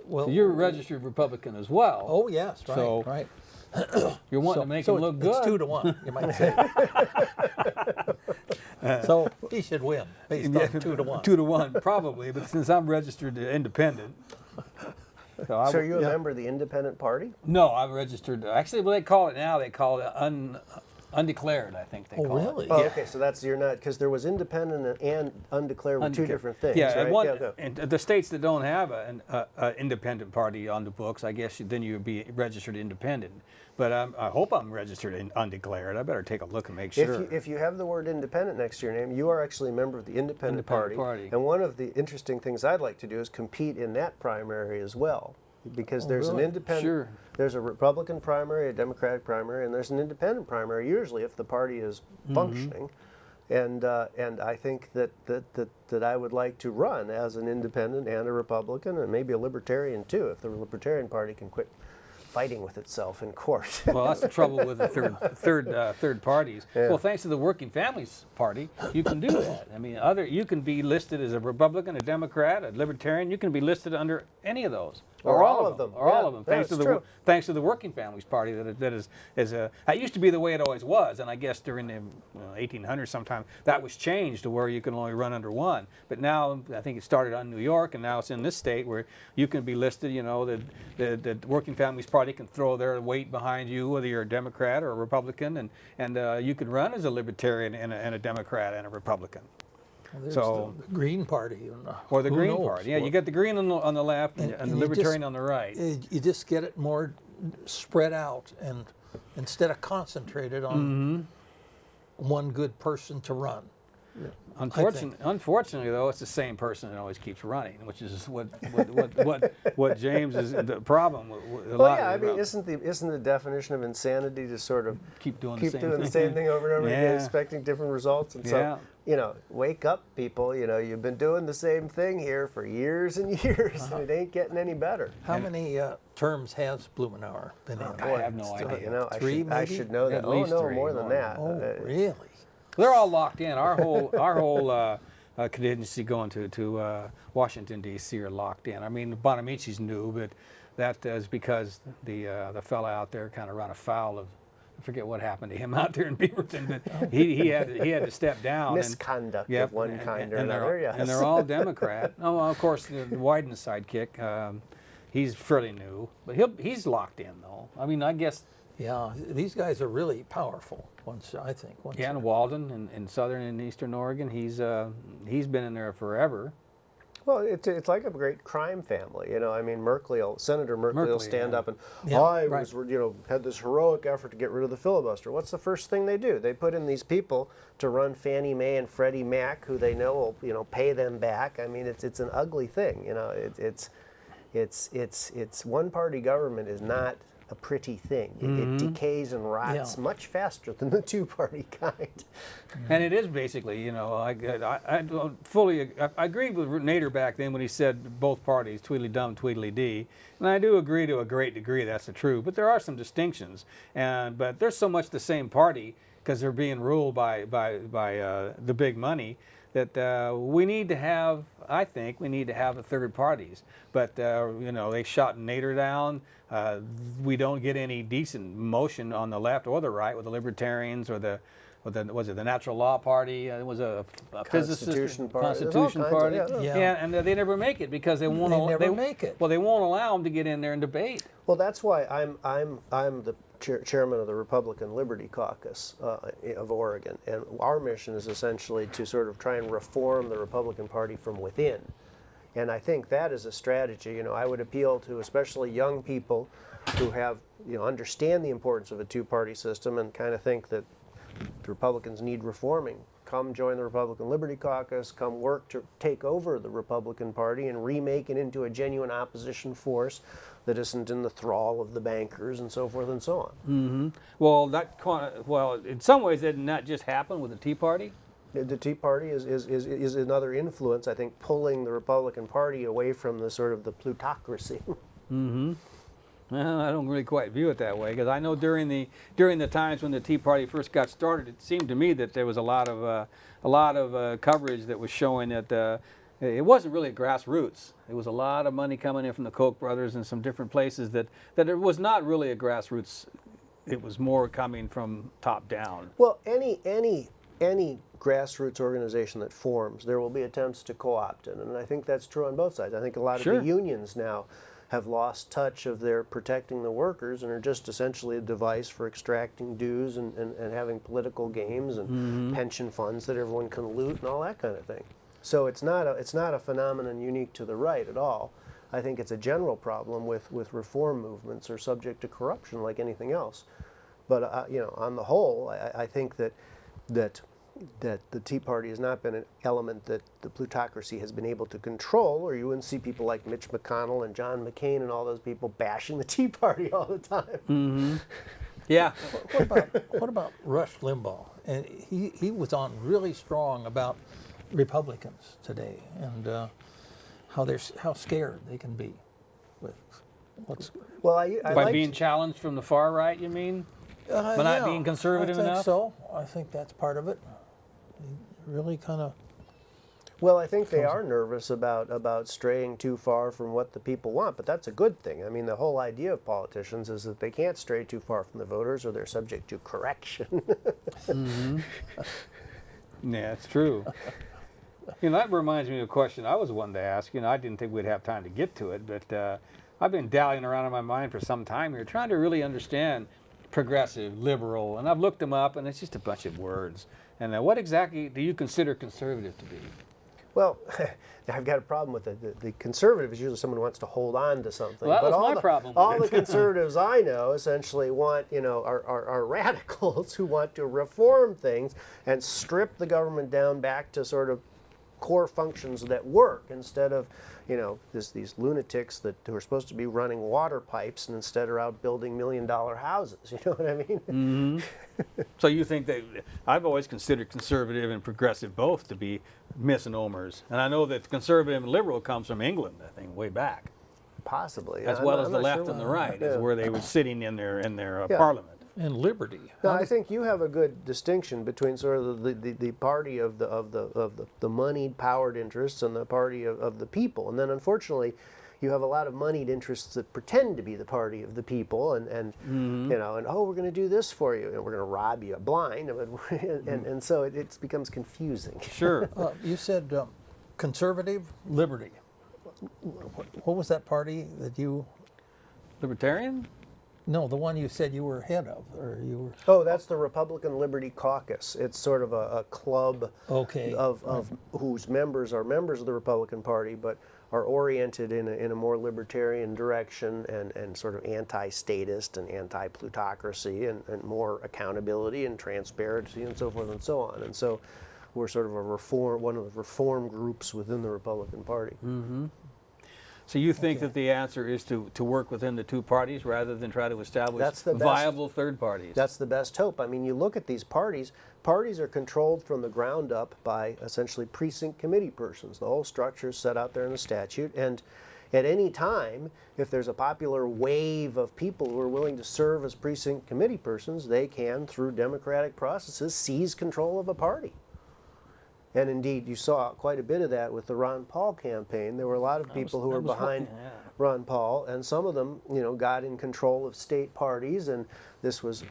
Well, So you're a registered Republican as well. oh yes, right, So- right. You're wanting to make him look good. It's 2-1, you might say. So he should win based on 2-1. 2-1, probably. But since I'm registered independent, so So are you a member of the Independent Party? No, I'm registered. Actually, what they call it now, they call it undeclared. I think they Oh, call it. really? Oh, Yeah. okay, so you're not, because there was independent and undeclared were two different things, Yeah, right? and go. and the states that don't have an independent party on the books, I guess then you'd be registered independent. But I hope I'm registered undeclared. I better take a look and make sure. If you have the word independent next to your name, you are actually a member of the Independent Party. And one of the interesting things I'd like to do is compete in that primary as well. Because there's really? an independent, Sure. there's a Republican primary, a Democratic primary, and there's an independent primary, usually if the party is functioning. And I think that I would like to run as an independent and a Republican and maybe a libertarian too, if the Libertarian Party can quit fighting with itself in court. Well, that's the trouble with the third parties. Yeah. Well, thanks to the Working Families Party, you can do that. I mean, you can be listed as a Republican, a Democrat, a Libertarian. You can be listed under any of those, Or all of them. or all Yeah, of them. that's true. Thanks to the Working Families Party, that used to be the way it always was, and I guess during the 1800s sometime that was changed to where you can only run under one. But now I think it started on New York, and now it's in this state where you can be listed. The Working Families Party can throw their weight behind you, whether you're a Democrat or a Republican, and you can run as a Libertarian and a Democrat and a Republican. Well, there's So- the Green Party. Or the Who Green knows? Party. Yeah, you got the Green on the left and the you Libertarian just- on the right. You just get it more spread out and instead of concentrated on one good person to run. Unfortunately, though, it's the same person that always keeps running, which is what James is the problem. With a Well, lot yeah, I of mean, isn't the definition of insanity to sort of keep doing the same thing over and over again, Yeah. expecting different results? And Yeah. so, wake up, people. You've been doing the same thing here for years and years, and it ain't getting any better. How many terms has Blumenauer been in? I have no idea. Three, I maybe? should know that. At least no, three, more than more. that. Oh, really? They're all locked in. Our whole contingency going to Washington D.C. are locked in. I mean, Bonamici's new, but that is because the fella out there kind of run afoul of. I forget what happened to him out there in Beaverton, but he had to step down. Misconduct of one kind or another. Yes. And they're all Democrat. Oh, of course, the Wyden's sidekick. He's fairly new, but he's locked in though. I mean, I guess. Yeah, these guys are really powerful. Yeah, and Walden in southern and eastern Oregon, he's been in there forever. Well, it's like a great crime family, I mean, Senator Merkley will stand up and was, had this heroic effort to get rid of the filibuster. What's the first thing they do? They put in these people to run Fannie Mae and Freddie Mac, who they know will, pay them back. I mean, it's an ugly thing, It's one-party government is not a pretty thing. It decays and rots much faster than the two-party kind. And it is basically, I don't fully, I agreed with Nader back then when he said both parties, Tweedledum, Tweedledee, and I do agree to a great degree that's the truth. But there are some distinctions, but there's so much the same party because they're being ruled by the big money that we need to have. I think we need to have the third parties, but they shot Nader down. We don't get any decent motion on the left or the right with the Libertarians or the Natural Law Party. It was a Constitution Party. Constitution Party. Yeah. And they never make it because they won't. Make it. Well, they won't allow them to get in there and debate. Well, that's why I'm the chairman of the Republican Liberty Caucus of Oregon, and our mission is essentially to sort of try and reform the Republican Party from within. And I think that is a strategy. I would appeal to especially young people who have, understand the importance of a two-party system and kind of think that the Republicans need reforming. Come join the Republican Liberty Caucus, come work to take over the Republican Party and remake it into a genuine opposition force that isn't in the thrall of the bankers and so forth and so on. Mm-hmm. Well, in some ways, didn't that just happen with the Tea Party? The Tea Party is another influence, I think, pulling the Republican Party away from the sort of the plutocracy. Mm-hmm. Well, I don't really quite view it that way because I know during the times when the Tea Party first got started, it seemed to me that there was a lot of coverage that was showing that it wasn't really grassroots. There was a lot of money coming in from the Koch brothers and some different places that it was not really a grassroots. It was more coming from top down. Well, any grassroots organization that forms, there will be attempts to co-opt it, and I think that's true on both sides. I think a lot of the unions now have lost touch of their protecting the workers and are just essentially a device for extracting dues and having political games and pension funds that everyone can loot and all that kind of thing. So it's not a phenomenon unique to the right at all. I think it's a general problem with reform movements are subject to corruption like anything else. But on the whole, I think that the Tea Party has not been an element that the plutocracy has been able to control, or you wouldn't see people like Mitch McConnell and John McCain and all those people bashing the Tea Party all the time. Mm-hmm. Yeah. What about Rush Limbaugh? And he was on really strong about Republicans today and how scared they can be with what's. Well, by being challenged from the far right, you mean? By not being conservative enough? enough? So I think that's part of it. Really kind of. Well, I think they are nervous about straying too far from what the people want, but that's a good thing. I mean, the whole idea of politicians is that they can't stray too far from the voters or they're subject to correction. Mm-hmm. Yeah, it's true. That reminds me of a question I was wanting to ask. I didn't think we'd have time to get to it, but I've been dallying around in my mind for some time here, trying to really understand progressive, liberal, and I've looked them up, and it's just a bunch of words. And what exactly do you consider conservative to be? Well, I've got a problem with it. The conservative is usually someone who wants to hold on to something. Well, that but was all my the, problem with All it. the conservatives I know essentially want, are radicals who want to reform things and strip the government down back to sort of core functions that work instead of, these lunatics who are supposed to be running water pipes and instead are out building $1 million houses. You know what I mean? So you think that I've always considered conservative and progressive both to be misnomers, and I know that conservative and liberal comes from England, I think, way back, Possibly. as I'm well not- as I'm the not left sure and the why. right, is Yeah. where they were sitting in their Yeah. parliament. And liberty. No, I think you have a good distinction between sort of the party of the moneyed, powered interests and the party of the people, and then unfortunately, you have a lot of moneyed interests that pretend to be the party of the people, and oh, we're going to do this for you, and we're going to rob you blind, and so it becomes confusing. Sure. You said conservative liberty. What was that party that you? Libertarian? No, the one you said you were head of, or you were. Oh, that's the Republican Liberty Caucus. It's sort of a club Okay. of whose members are members of the Republican Party, but are oriented in a more libertarian direction and sort of anti-statist and anti-plutocracy and more accountability and transparency and so forth and so on. And so we're sort of one of the reform groups within the Republican Party. So you think that the answer is to work within the two parties rather than try to establish That's the best. viable third parties? That's the best hope. I mean, you look at these parties are controlled from the ground up by essentially precinct committee persons. The whole structure is set out there in the statute, and at any time, if there's a popular wave of people who are willing to serve as precinct committee persons, they can, through democratic processes, seize control of a party. And indeed, you saw quite a bit of that with the Ron Paul campaign. There were a lot of people who were behind Ron Paul, and some of them, got in control of state parties, and this was,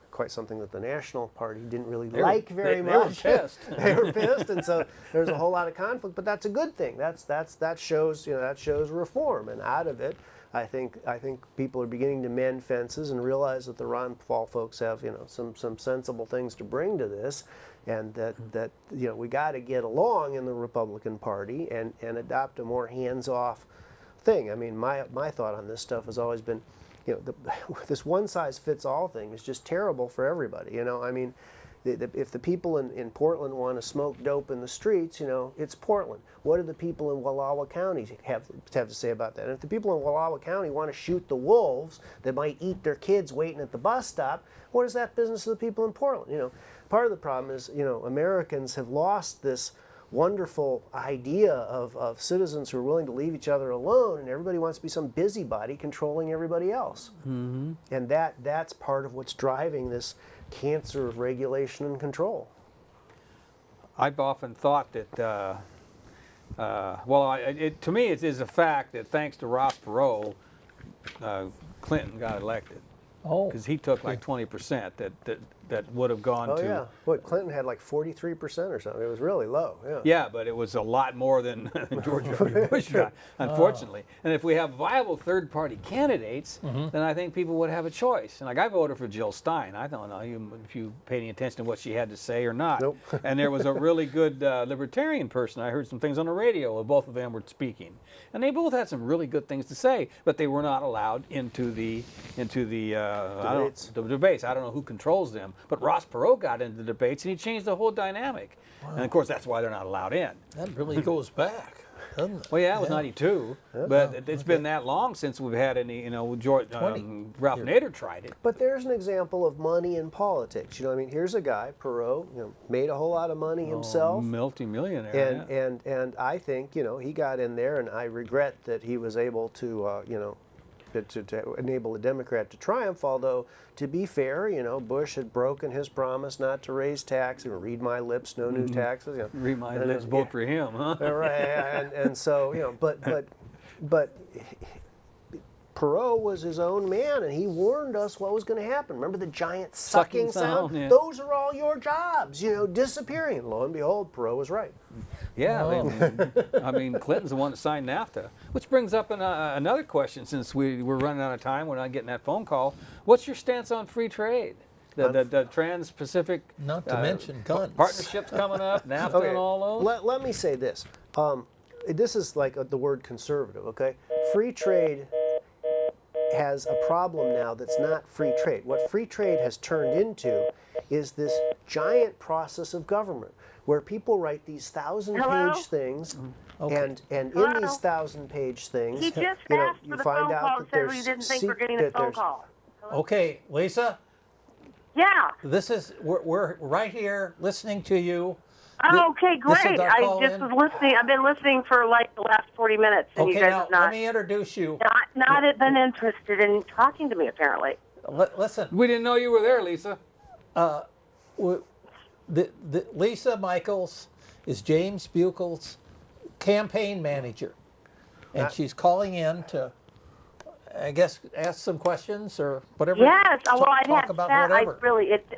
quite something that the National Party didn't really like very much. They were pissed. They were pissed, and so there's a whole lot of conflict. But that's a good thing. That shows reform, and out of it, I think people are beginning to mend fences and realize that the Ron Paul folks have some sensible things to bring to this, and that we got to get along in the Republican Party and adopt a more hands-off thing. I mean, my thought on this stuff has always been, this one-size-fits-all thing is just terrible for everybody. I mean, if the people in Portland want to smoke dope in the streets, it's Portland. What do the people in Wallowa County have to say about that? And if the people in Wallowa County want to shoot the wolves that might eat their kids waiting at the bus stop, what is that business of the people in Portland? Part of the problem is, Americans have lost this wonderful idea of citizens who are willing to leave each other alone, and everybody wants to be some busybody controlling everybody else. Mm-hmm. And that's part of what's driving this cancer of regulation and control. I've often thought that, to me it is a fact that thanks to Ross Perot, Clinton got elected. Oh. Because he took like 20% that would have gone Oh to. yeah, what Clinton had like 43% or something. It was really low. Yeah. Yeah, but it was a lot more than George W. Bush got, unfortunately. And if we have viable third-party candidates, then I think people would have a choice. And like I voted for Jill Stein. I don't know if you paid any attention to what she had to say or not. Nope. And there was a really good libertarian person. I heard some things on the radio where both of them were speaking, and they both had some really good things to say, but they were not allowed into the Debates. the debates. I don't know who controls them, but Ross Perot got into the debates and he changed the whole dynamic. And of course, that's why they're not allowed in. That really goes back, doesn't it? Well, yeah, it was '92, but it's been that long since we've had any. George, 20 Ralph Nader tried it. But there's an example of money in politics. Here's a guy, Perot, made a whole lot of money himself. Multi-millionaire. And I think, he got in there, and I regret that he was able to, to enable a Democrat to triumph, although, to be fair, Bush had broken his promise not to raise taxes, read my lips, no new taxes. Read my lips, vote for him, huh? Right, and so, but Perot was his own man, and he warned us what was going to happen. Remember the giant sucking sound? Yeah. Those are all your jobs, disappearing. And lo and behold, Perot was right. Yeah, I mean, Clinton's the one that signed NAFTA, which brings up another question. Since we're running out of time, we're not getting that phone call. What's your stance on free trade? The Trans-Pacific Not to mention guns. partnerships coming up, NAFTA and all those. Let me say this. This is like the word conservative, okay? Free trade has a problem now that's not free trade. What free trade has turned into is this giant process of government where people write these 1,000-page things, and in these 1,000-page things, He just you know, asked you for the find phone out call that and said there's we didn't think we're getting a that phone there's- call. Okay, Lisa, Yeah. this is we're right here listening to you. Oh, okay, This is great. our I call just in. was listening. I've been listening for like the last 40 minutes, and Okay, you guys now have not let me introduce you. not been interested in talking to me apparently. Listen, We didn't know you were there, Lisa. Lisa Michaels is James Buchel's campaign manager, and she's calling in to, I guess, ask some questions or whatever. Yes. Well, I talk had about that. whatever.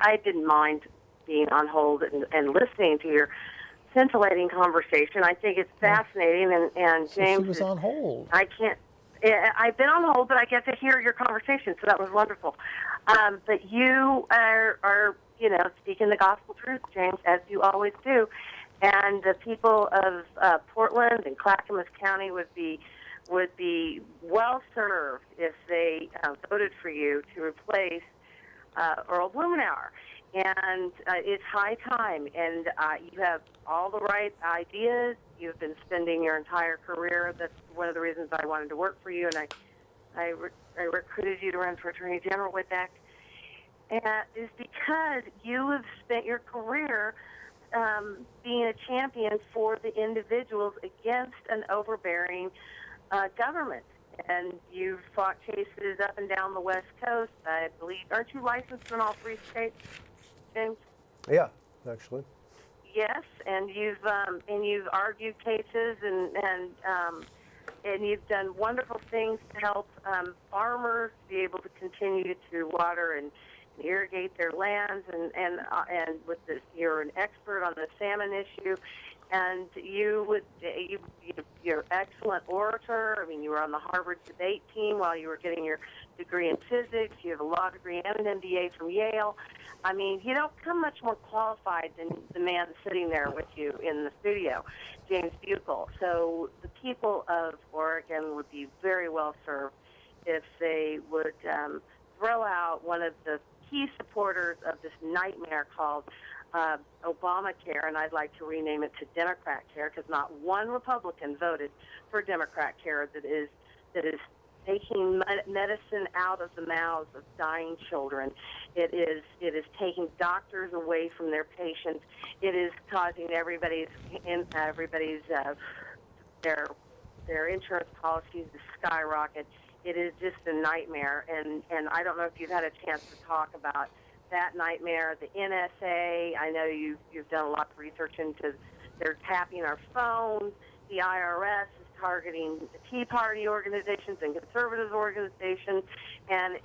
I didn't mind being on hold and listening to your scintillating conversation. I think it's fascinating, and So James. she was on hold. I can't. I've been on hold, but I get to hear your conversation, so that was wonderful. But you are, speaking the gospel truth, James, as you always do. And the people of Portland and Clackamas County would be well served if they voted for you to replace Earl Blumenauer. And it's high time, and you have all the right ideas. You've been spending your entire career. That's one of the reasons I wanted to work for you, and I recruited you to run for Attorney General with that. Is because you have spent your career being a champion for the individuals against an overbearing government. And you've fought cases up and down the West Coast. I believe, aren't you licensed in all 3 states, James? Yeah, actually. Yes, and you've argued cases and you've done wonderful things to help farmers be able to continue to water and irrigate their lands, and with this, you're an expert on the salmon issue, and you're an excellent orator. I mean, you were on the Harvard debate team while you were getting your degree in physics. You have a law degree and an MBA from Yale. I mean, you don't come much more qualified than the man sitting there with you in the studio, James Buchel. So the people of Oregon would be very well served if they would throw out one of the key supporters of this nightmare called Obamacare, and I'd like to rename it to Democrat Care, because not one Republican voted for Democrat Care that is taking medicine out of the mouths of dying children. It is taking doctors away from their patients. It is causing everybody's their insurance policies to skyrocket. It is just a nightmare, and I don't know if you've had a chance to talk about that nightmare. The NSA, I know you've done a lot of research into, they're tapping our phones. The IRS is targeting Tea Party organizations and conservative organizations, and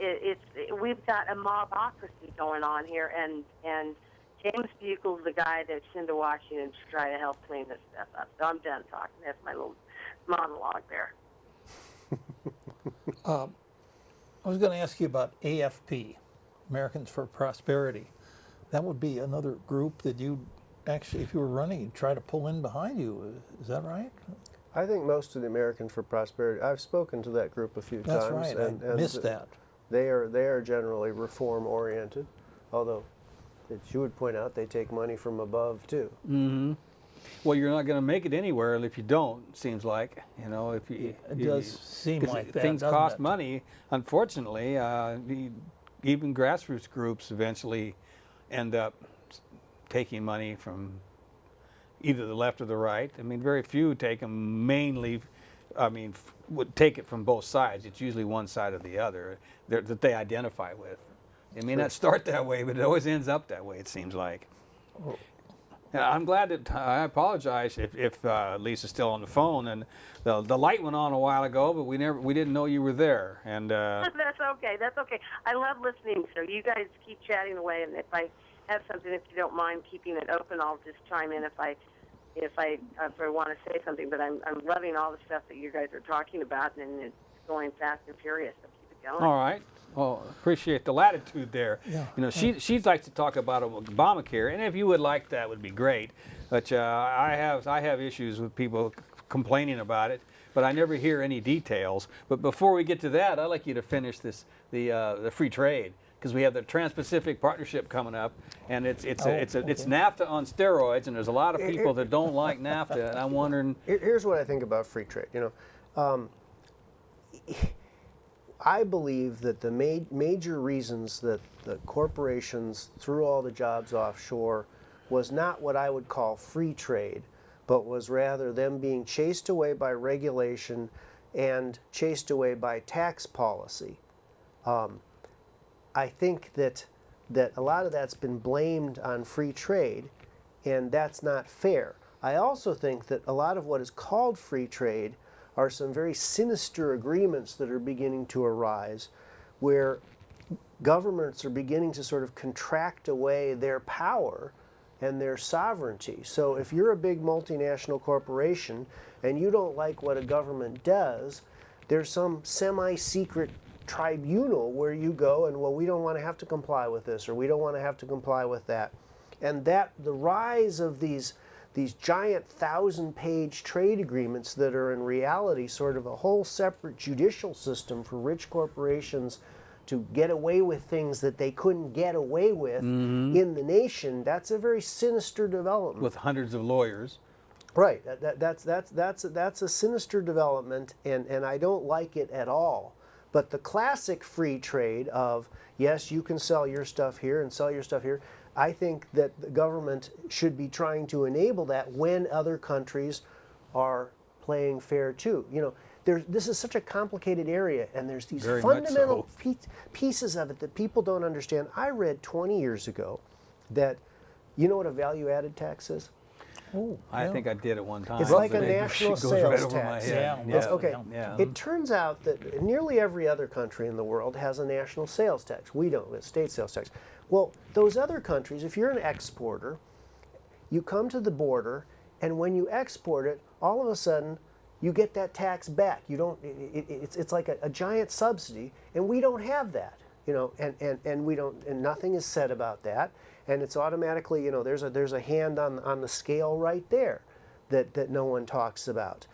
we've got a mobocracy going on here, and James Buchel's the guy that's into Washington to try to help clean this stuff up. So I'm done talking. That's my little monologue there. I was going to ask you about AFP, Americans for Prosperity. That would be another group that you actually, if you were running, you'd try to pull in behind you. Is that right? I think most of the Americans for Prosperity, I've spoken to that group a few That's times. right. I missed that. They are generally reform oriented, although, as you would point out, they take money from above too. Mm-hmm. Well, you're not going to make it anywhere if you don't. Seems like, if you. It does seem like that. Things doesn't cost it? money. Unfortunately, even grassroots groups eventually end up taking money from either the left or the right. I mean, very few take them mainly. Would take it from both sides. It's usually one side or the other that they identify with. It may not start that way, but it always ends up that way. It seems like. Oh. Yeah, I'm glad that I apologize if Lisa's still on the phone, and the light went on a while ago, but we didn't know you were there. And That's okay. That's okay. I love listening, so you guys keep chatting away, and if I have something, if you don't mind keeping it open, I'll just chime in if I want to say something. But I'm loving all the stuff that you guys are talking about, and it's going fast and furious. So keep it going. all right, Oh, appreciate the latitude there. Yeah. You know, she likes to talk about Obamacare, and if you would like that, would be great. But I have issues with people complaining about it, but I never hear any details. But before we get to that, I'd like you to finish the free trade, because we have the Trans-Pacific Partnership coming up, and it's NAFTA on steroids, and there's a lot of people that don't like NAFTA, and I'm wondering. Here's what I think about free trade. You know, I believe that the major reasons that the corporations threw all the jobs offshore was not what I would call free trade, but was rather them being chased away by regulation and chased away by tax policy. I think that a lot of that's been blamed on free trade, and that's not fair. I also think that a lot of what is called free trade are some very sinister agreements that are beginning to arise, where governments are beginning to sort of contract away their power and their sovereignty. So if you're a big multinational corporation and you don't like what a government does, there's some semi-secret tribunal where you go and, well, we don't want to have to comply with this, or we don't want to have to comply with that. And that the rise of these giant 1,000-page trade agreements that are in reality sort of a whole separate judicial system for rich corporations to get away with things that they couldn't get away with in the nation, that's a very sinister development. With hundreds of lawyers. Right. That's a sinister development, and I don't like it at all. But the classic free trade of, yes, you can sell your stuff here and sell your stuff here, I think that the government should be trying to enable that when other countries are playing fair too. You know, this is such a complicated area, and there's these Very much fundamental so. pieces of it that people don't understand. I read 20 years ago that, you know what a value-added tax is? Oh, I think I did at one time. It's like a but it national goes sales right over my tax. head. Yeah, It's okay. Yeah. It turns out that nearly every other country in the world has a national sales tax. We don't. We have state sales tax. Well, those other countries, if you're an exporter, you come to the border, and when you export it, all of a sudden you get that tax back. You don't. It's like a giant subsidy, and we don't have that. You know, and we don't. And nothing is said about that. And it's automatically, you know, there's a hand on the scale right there that no one talks about.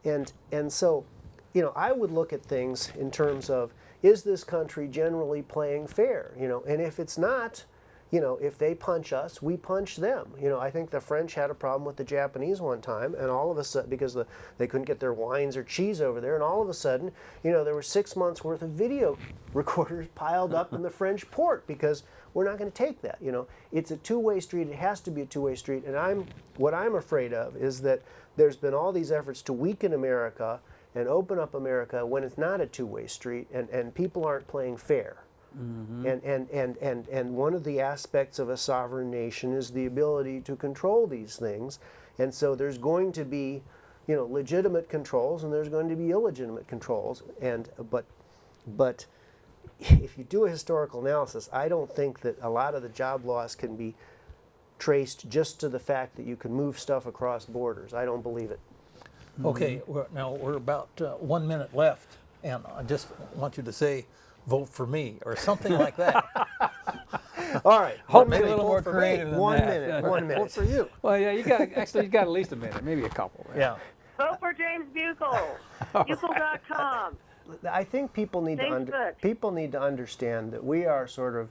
And so, you know, I would look at things in terms of, is this country generally playing fair? You know, and if it's not, you know, if they punch us, we punch them. You know, I think the French had a problem with the Japanese one time, and all of a sudden, because they couldn't get their wines or cheese over there, and all of a sudden, you know, there were 6 months worth of video recorders piled up in the French port because we're not going to take that. You know, it's a two-way street. It has to be a two-way street. And what I'm afraid of is that there's been all these efforts to weaken America and open up America when it's not a two-way street, and people aren't playing fair. And one of the aspects of a sovereign nation is the ability to control these things. And so there's going to be, you know, legitimate controls, and there's going to be illegitimate controls. But if you do a historical analysis, I don't think that a lot of the job loss can be traced just to the fact that you can move stuff across borders. I don't believe it. Okay, now we're about 1 minute left, and I just want you to say, vote for me, or something like that. All right. Hopefully maybe a little vote more for creative me. than 1 that. minute. 1 minute. Vote for you. Well, yeah, you got at least a minute, maybe a couple. Yeah. Vote for James Buchel. Buchel.com. I think people need to understand that we are sort of,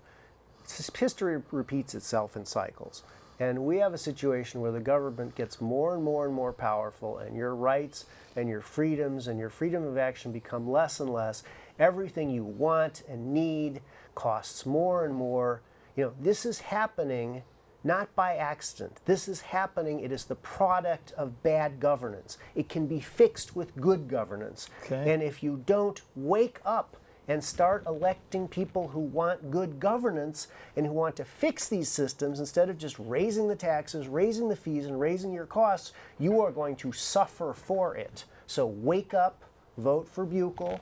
history repeats itself in cycles. And we have a situation where the government gets more and more and more powerful, and your rights and your freedoms and your freedom of action become less and less. Everything you want and need costs more and more. You know, this is happening not by accident. This is happening, it is the product of bad governance. It can be fixed with good governance. Okay. And if you don't wake up and start electing people who want good governance and who want to fix these systems instead of just raising the taxes, raising the fees, and raising your costs, you are going to suffer for it. So wake up, vote for Buchel.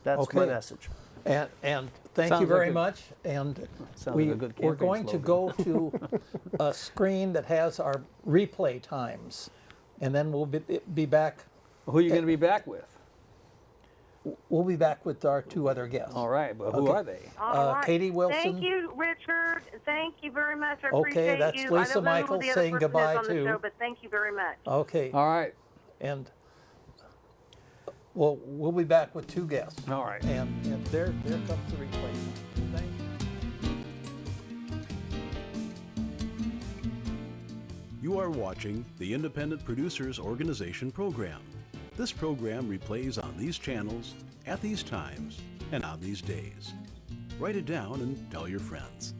That's my Okay. message. And thank Sounds you very like a- much. And Sounds like a good we're campaign going to go to a screen that has our replay times, and then we'll be back. Who are you going to be back with? we'll be back with our two other guests. All right, but who Okay. are they? All right. Katie Wilson. Thank you, Richard. Thank you very much. I Okay, appreciate that's you. Lisa I don't know Michaels who the other saying person goodbye is on the too. show, but thank you very much. Okay, All right. and we'll be back with two guests. All right. And there comes the replacement. Thank you. You are watching the Independent Producers Organization program. This program replays on these channels, at these times, and on these days. Write it down and tell your friends.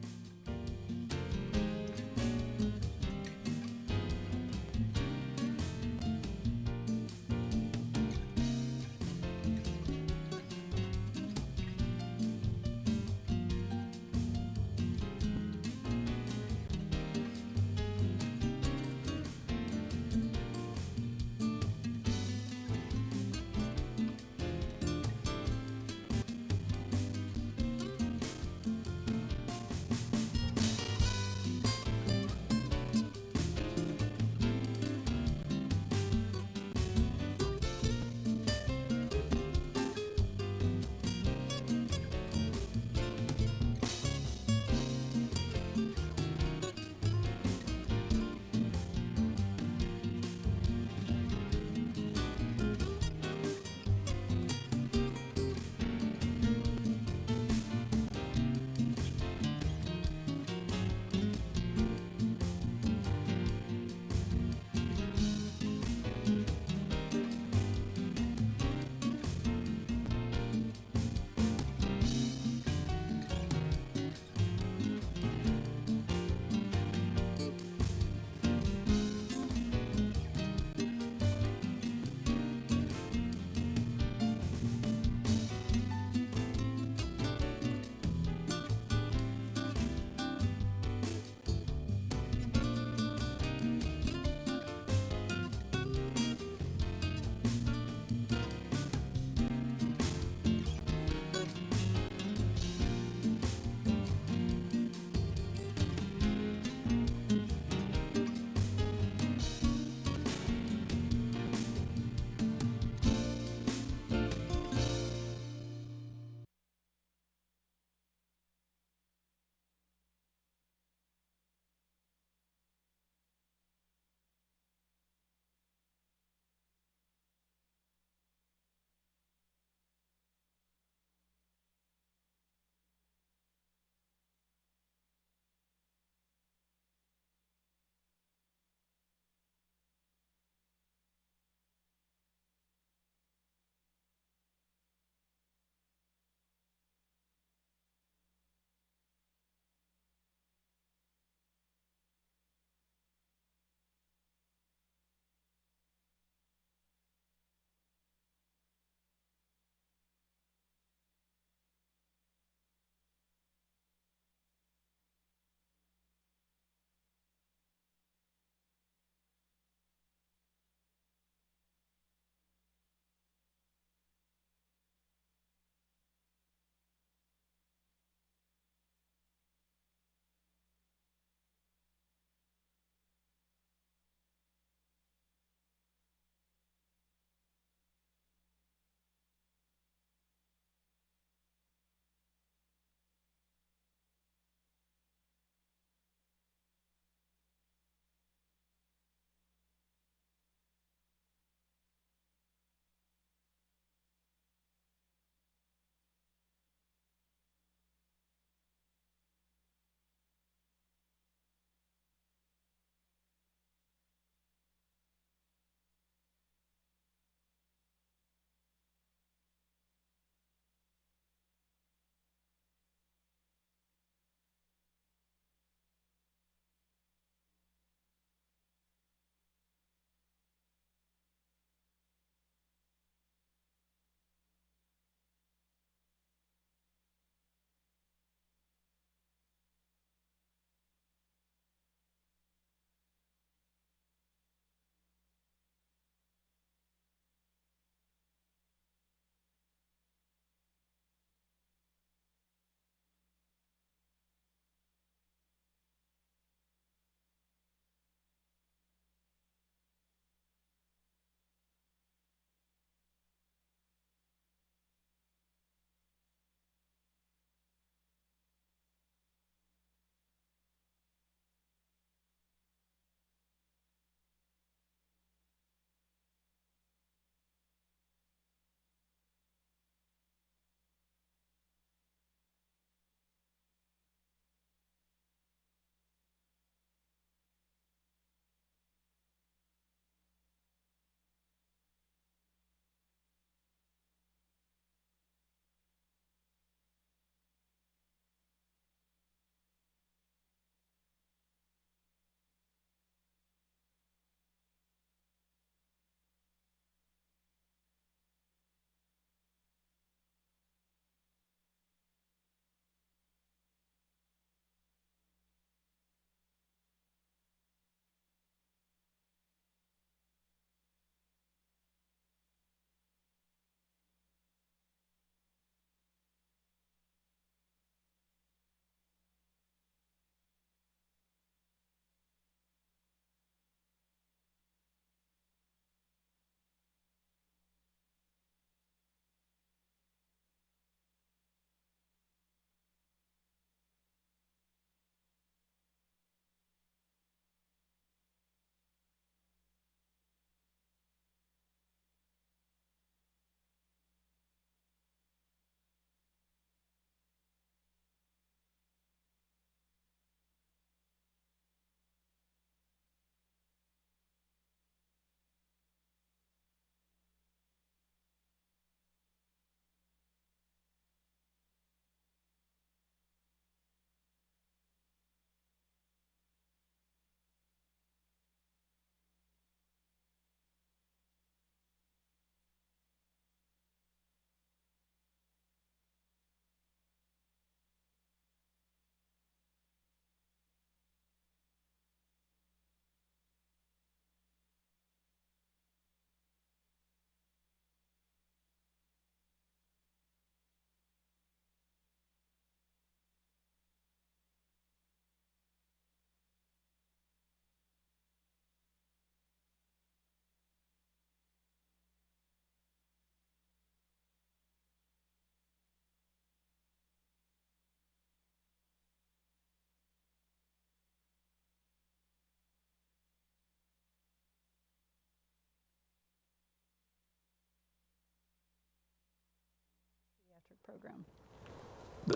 program.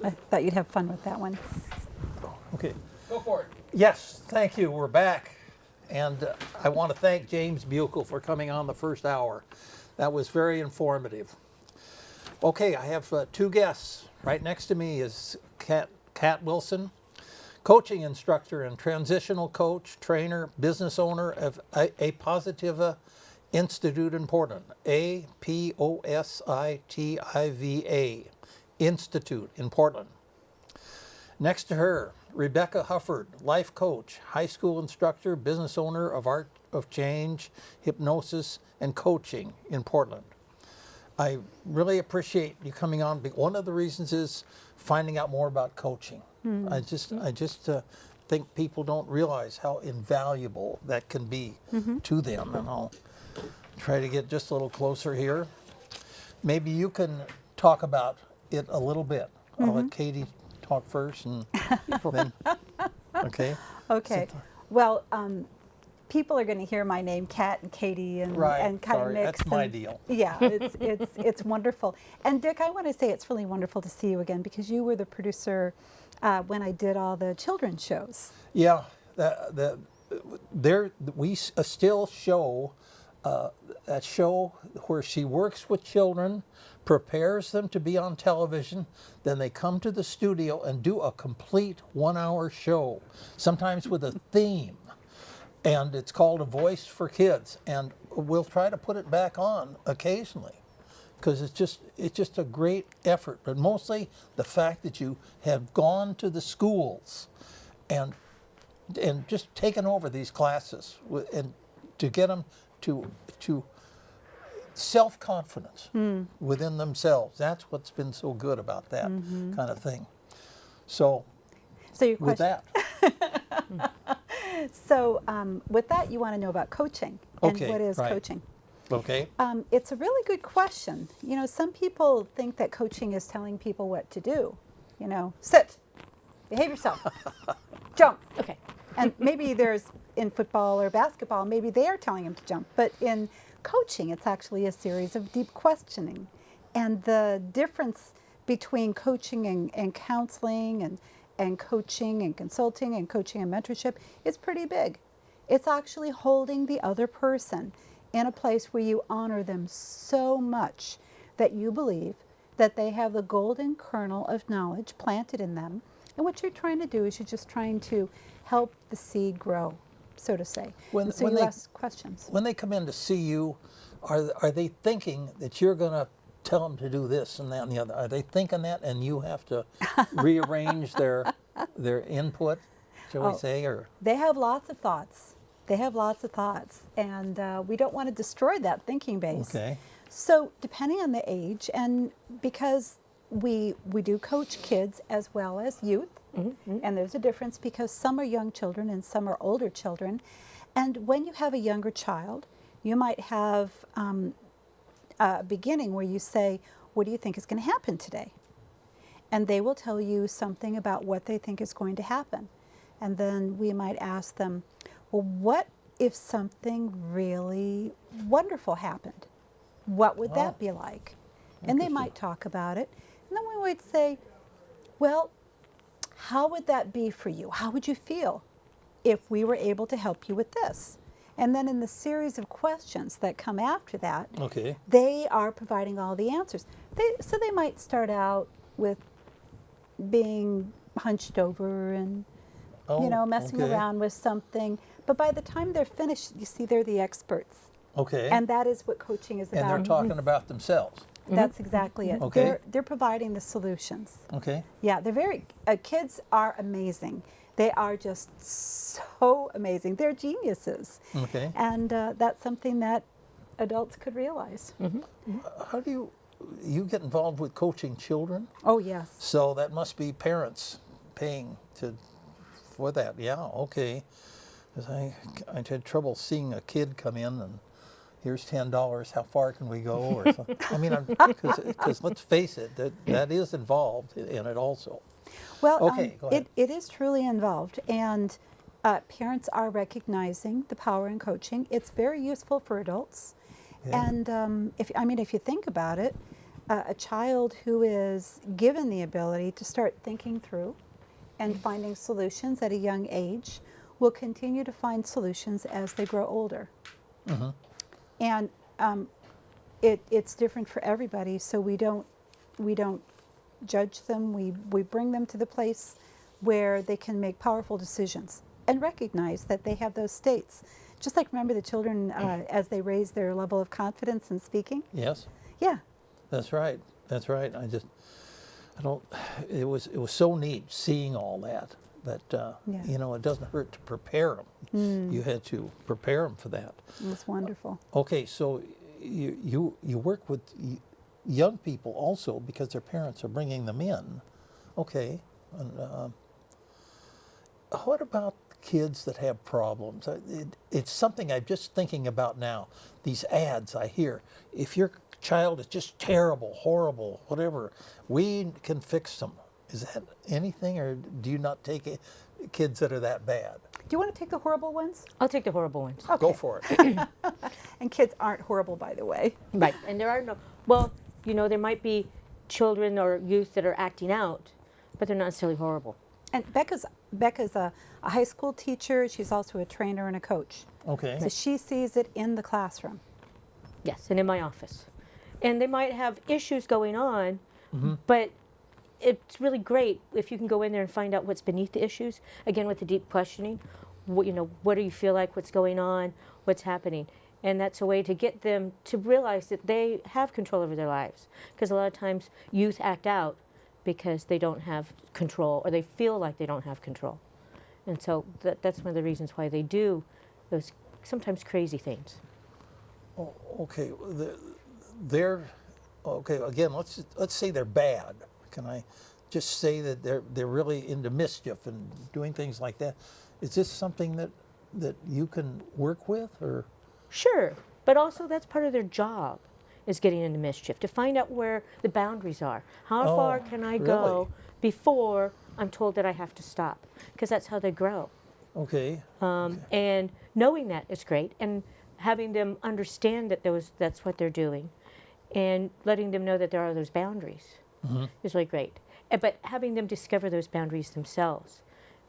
I thought you'd have fun with that one. Okay. Go for it. Yes, thank you. We're back. And I want to thank James Buchel for coming on the first hour. That was very informative. Okay, I have two guests. Right next to me is Kat Wilson, coaching instructor and transitional coach, trainer, business owner of A Positiva Institute in Portland. APOSITIVA Institute in Portland. Next to her, Rebecca Hufford, life coach, high school instructor, business owner of Art of Change, hypnosis, and coaching in Portland. I really appreciate you coming on. One of the reasons is finding out more about coaching. I just think people don't realize how invaluable that can be to them. And I'll try to get just a little closer here. Maybe you can talk about it a little bit. I'll let Katie talk first, and then, okay? Okay. Well, people are going to hear my name, Kat and Katie, and kind of mix. That's my deal. Yeah, it's wonderful. And Dick, I want to say it's really wonderful to see you again, because you were the producer when I did all the children's shows. Yeah, we still show that show where she works with children, prepares them to be on television, then they come to the studio and do a complete 1 hour show, sometimes with a theme. And it's called A Voice for Kids. And we'll try to put it back on occasionally, because it's just a great effort. But mostly the fact that you have gone to the schools and just taken over these classes and to get them to self-confidence within themselves. That's what's been so good about that kind of thing. So your with question, that, so with that, you want to know about coaching and Okay, what is right. coaching? okay, It's a really good question. You know, some people think that coaching is telling people what to do. You know, sit, behave yourself, jump. Okay. And maybe there's in football or basketball, maybe they are telling them to jump. But in coaching, it's actually a series of deep questioning. And the difference between coaching and counseling and coaching and consulting and coaching and mentorship is pretty big. It's actually holding the other person in a place where you honor them so much that you believe that they have the golden kernel of knowledge planted in them. And what you're trying to do is you're just trying to help the seed grow, so to say. When- And so when you they- ask questions. when they come in to see you, are they thinking that you're going to tell them to do this and that and the other? Are they thinking that, and you have to rearrange their input, shall we say, or? They have lots of thoughts. They have lots of thoughts. And we don't want to destroy that thinking base. Okay. So depending on the age, and because we do coach kids as well as youth, and there's a difference because some are young children and some are older children. And when you have a younger child, you might have a beginning where you say, what do you think is going to happen today? And they will tell you something about what they think is going to happen. And then we might ask them, well, what if something really wonderful happened? What would that be like? And they might talk about it. And then we would say, well, how would that be for you? How would you feel if we were able to help you with this? And then in the series of questions that come after that, Okay. they are providing all the answers. So they might start out with being hunched over and, messing okay. around with something. But by the time they're finished, you see, they're the experts. Okay. And that is what coaching is And about. they're talking about themselves. That's exactly it. Okay. They're providing the solutions. Okay. Yeah, they're very, kids are amazing. They are just so amazing. They're geniuses. Okay. And that's something that adults could realize. How do you get involved with coaching children? Oh, yes. So that must be parents paying for that. Yeah, okay. 'Cause I had trouble seeing a kid come in and here's $10. How far can we go? Or something. I mean, because let's face it, that is involved in it also. Well, Okay, go ahead. it is truly involved, and parents are recognizing the power in coaching. It's very useful for adults, Yeah. and if you think about it, a child who is given the ability to start thinking through and finding solutions at a young age will continue to find solutions as they grow older. And it's different for everybody, so we don't judge them. We bring them to the place where they can make powerful decisions and recognize that they have those states. Just like remember the children as they raise their level of confidence in speaking? Yes. Yeah. That's right. That's right. I don't. It was so neat seeing all that. Yeah. You know, it doesn't hurt to prepare them. You had to prepare them for that. It was wonderful. Okay, so you work with young people also because their parents are bringing them in. Okay. And, what about kids that have problems? It's something I'm just thinking about now. These ads I hear. If your child is just terrible, horrible, whatever, we can fix them. Is that anything, or do you not take kids that are that bad? Do you want to take the horrible ones? I'll take the horrible ones. Okay. Go for it. And kids aren't horrible, by the way. Right. And there are no, well, you know, there might be children or youth that are acting out, but they're not necessarily horrible. And Becca's a high school teacher. She's also a trainer and a coach. Okay. So she sees it in the classroom. Yes, and in my office. And they might have issues going on, but it's really great if you can go in there and find out what's beneath the issues. Again, with the deep questioning, what, you know, what do you feel like, what's going on, what's happening? And that's a way to get them to realize that they have control over their lives. Because a lot of times youth act out because they don't have control, or they feel like they don't have control. And so that's one of the reasons why they do those sometimes crazy things. Oh, okay. They're okay. Again, let's say they're bad. Can I just say that they're really into mischief and doing things like that? Is this something that you can work with, or? Sure, but also that's part of their job, is getting into mischief, to find out where the boundaries are. How far can I go before I'm told that I have to stop? Because that's how they grow. Okay. And knowing that is great, and having them understand that that's what they're doing, and letting them know that there are those boundaries is really great. But having them discover those boundaries themselves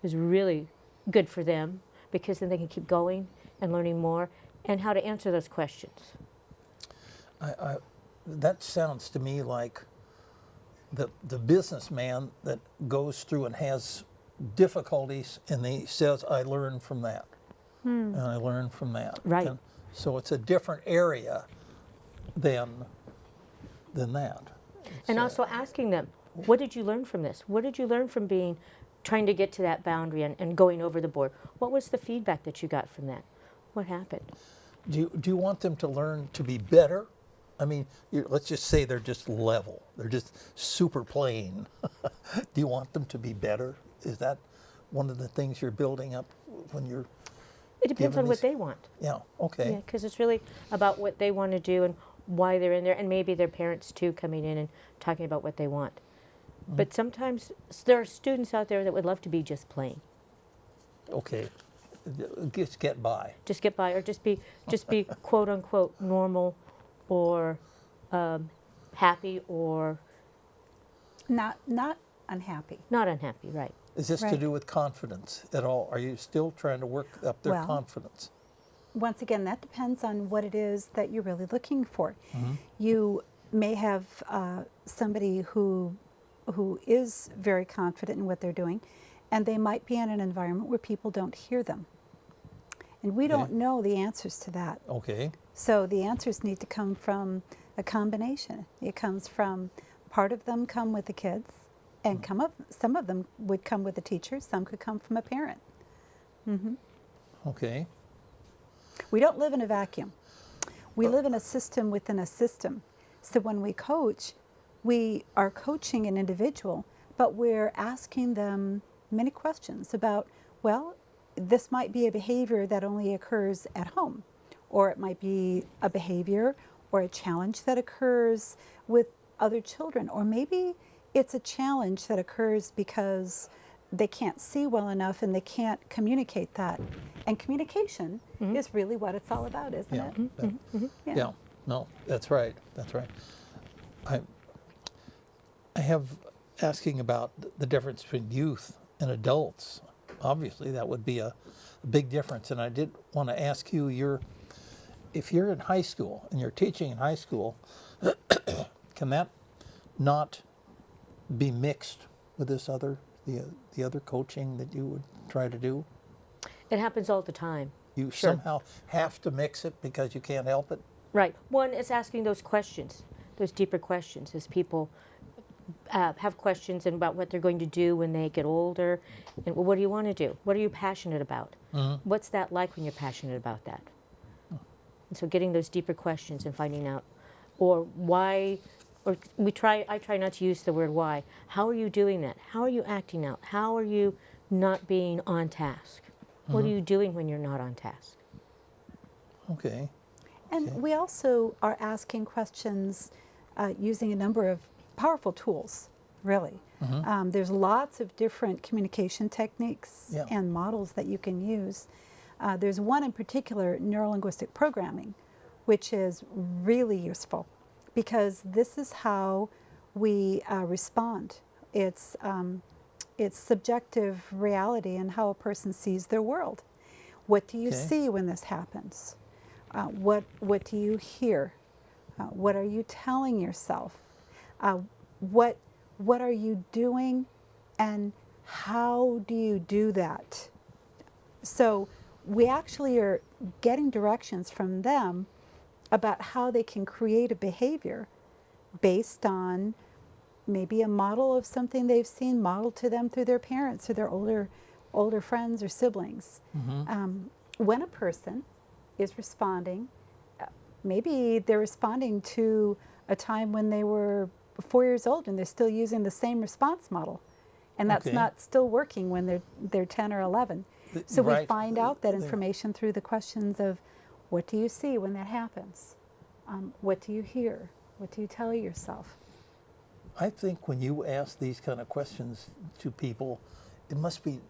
is really good for them, because then they can keep going and learning more and how to answer those questions. That sounds to me like the businessman that goes through and has difficulties, and he says, I learned from that. And I learned from that. Right. And so it's a different area than that. And also asking them, what did you learn from this? What did you learn from trying to get to that boundary and going over the board? What was the feedback that you got from that? What happened? Do you want them to learn to be better? I mean, let's just say they're just level. They're just super plain. Do you want them to be better? Is that one of the things you're building up when you're? It depends given on what these- they want. Yeah, okay. Yeah, because it's really about what they want to do and why they're in there, and maybe their parents too coming in and talking about what they want. But sometimes there are students out there that would love to be just plain. Okay. Just get by. Just get by, or just be quote unquote normal, or happy, or Not unhappy. not unhappy, right? Is this to Right. do with confidence at all? Are you still trying to work up their Well, confidence? Once again, that depends on what it is that you're really looking for. You may have somebody who is very confident in what they're doing, and they might be in an environment where people don't hear them. And we don't know the answers to that. Okay. So the answers need to come from a combination. It comes from part of them come with the kids, and some of them would come with the teacher, some could come from a parent. Okay. We don't live in a vacuum. We live in a system within a system. So when we coach, we are coaching an individual, but we're asking them many questions about, well, this might be a behavior that only occurs at home, or it might be a behavior or a challenge that occurs with other children, or maybe it's a challenge that occurs because they can't see well enough and they can't communicate that. And communication is really what it's all about, isn't Yeah. it? Yeah. No, that's right. That's right. have asking about the difference between youth and adults. Obviously, that would be a big difference. And I did want to ask you, if you're in high school and you're teaching in high school, can that not be mixed with this the other coaching that you would try to do? It happens all the time. You somehow have to mix it because you can't help it? Right. One is asking those questions, those deeper questions, as people have questions about what they're going to do when they get older. And well, what do you want to do? What are you passionate about? What's that like when you're passionate about that? And so getting those deeper questions and finding out, or why, or I try not to use the word why. How are you doing that? How are you acting out? How are you not being on task? What are you doing when you're not on task? Okay. And we also are asking questions using a number of powerful tools, really. There's lots of different communication techniques and models that you can use. There's one in particular, neurolinguistic programming, which is really useful because this is how we respond. It's subjective reality and how a person sees their world. What do you see when this happens? What do you hear? What are you telling yourself? What are you doing, and how do you do that? So we actually are getting directions from them about how they can create a behavior based on maybe a model of something they've seen modeled to them through their parents or their older friends or siblings. When a person is responding, maybe they're responding to a time when they were 4 years old and they're still using the same response model, and that's not still working when they're 10 or 11. So we find out that information through the questions of, what do you see when that happens? What do you hear? What do you tell yourself? I think when you ask these kind of questions to people, it must be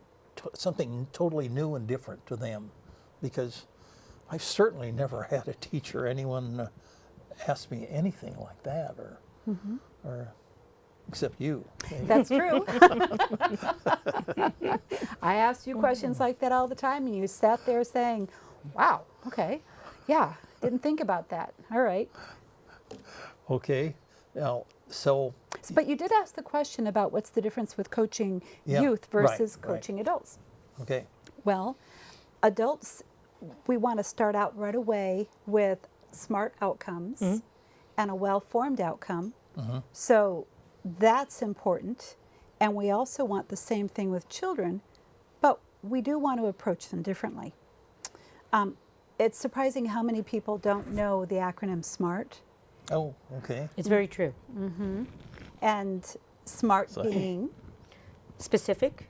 something totally new and different to them, because I've certainly never had a teacher, anyone ask me anything like that, or except you. That's true. I asked you questions like that all the time, and you sat there saying, wow, okay, yeah, didn't think about that. All right. Okay. Now, so... But you did ask the question about what's the difference with coaching youth versus coaching adults. Okay. Well, adults, we want to start out right away with SMART outcomes and a well-formed outcome. So that's important. And we also want the same thing with children, but we do want to approach them differently. It's surprising how many people don't know the acronym SMART. Oh, okay. It's very true. And SMART being? Specific,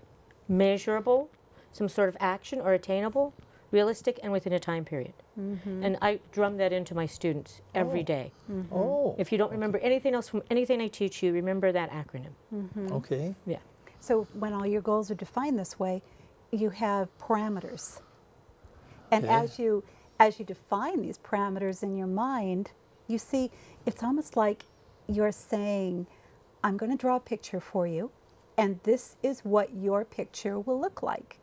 measurable, some sort of action or attainable, realistic, and within a time period. And I drum that into my students every day. Oh. If you don't remember anything else from anything I teach you, remember that acronym. Okay. Yeah. So when all your goals are defined this way, you have parameters. And as you define these parameters in your mind, you see, it's almost like you're saying, I'm going to draw a picture for you, and this is what your picture will look like.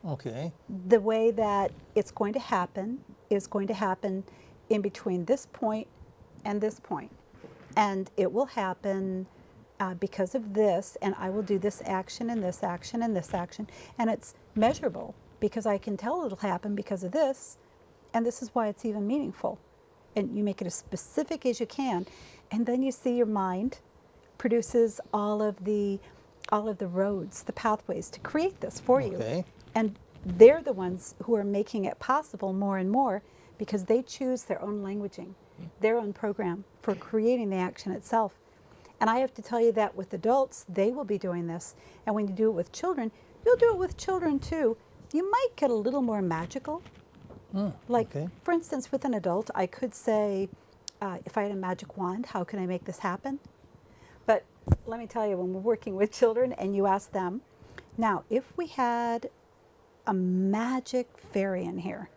Okay. The way that it's going to happen is going to happen in between this point and this point. And it will happen because of this, and I will do this action and this action and this action. And it's measurable because I can tell it'll happen because of this, and this is why it's even meaningful. And you make it as specific as you can, and then you see your mind produces all of the roads, the pathways to create this for you. And they're the ones who are making it possible more and more because they choose their own languaging, their own program for creating the action itself. And I have to tell you that with adults, they will be doing this. And when you do it with children, you'll do it with children too. You might get a little more magical. For instance, with an adult, I could say, if I had a magic wand, how can I make this happen? But let me tell you, when we're working with children and you ask them, now, if we had a magic fairy in here,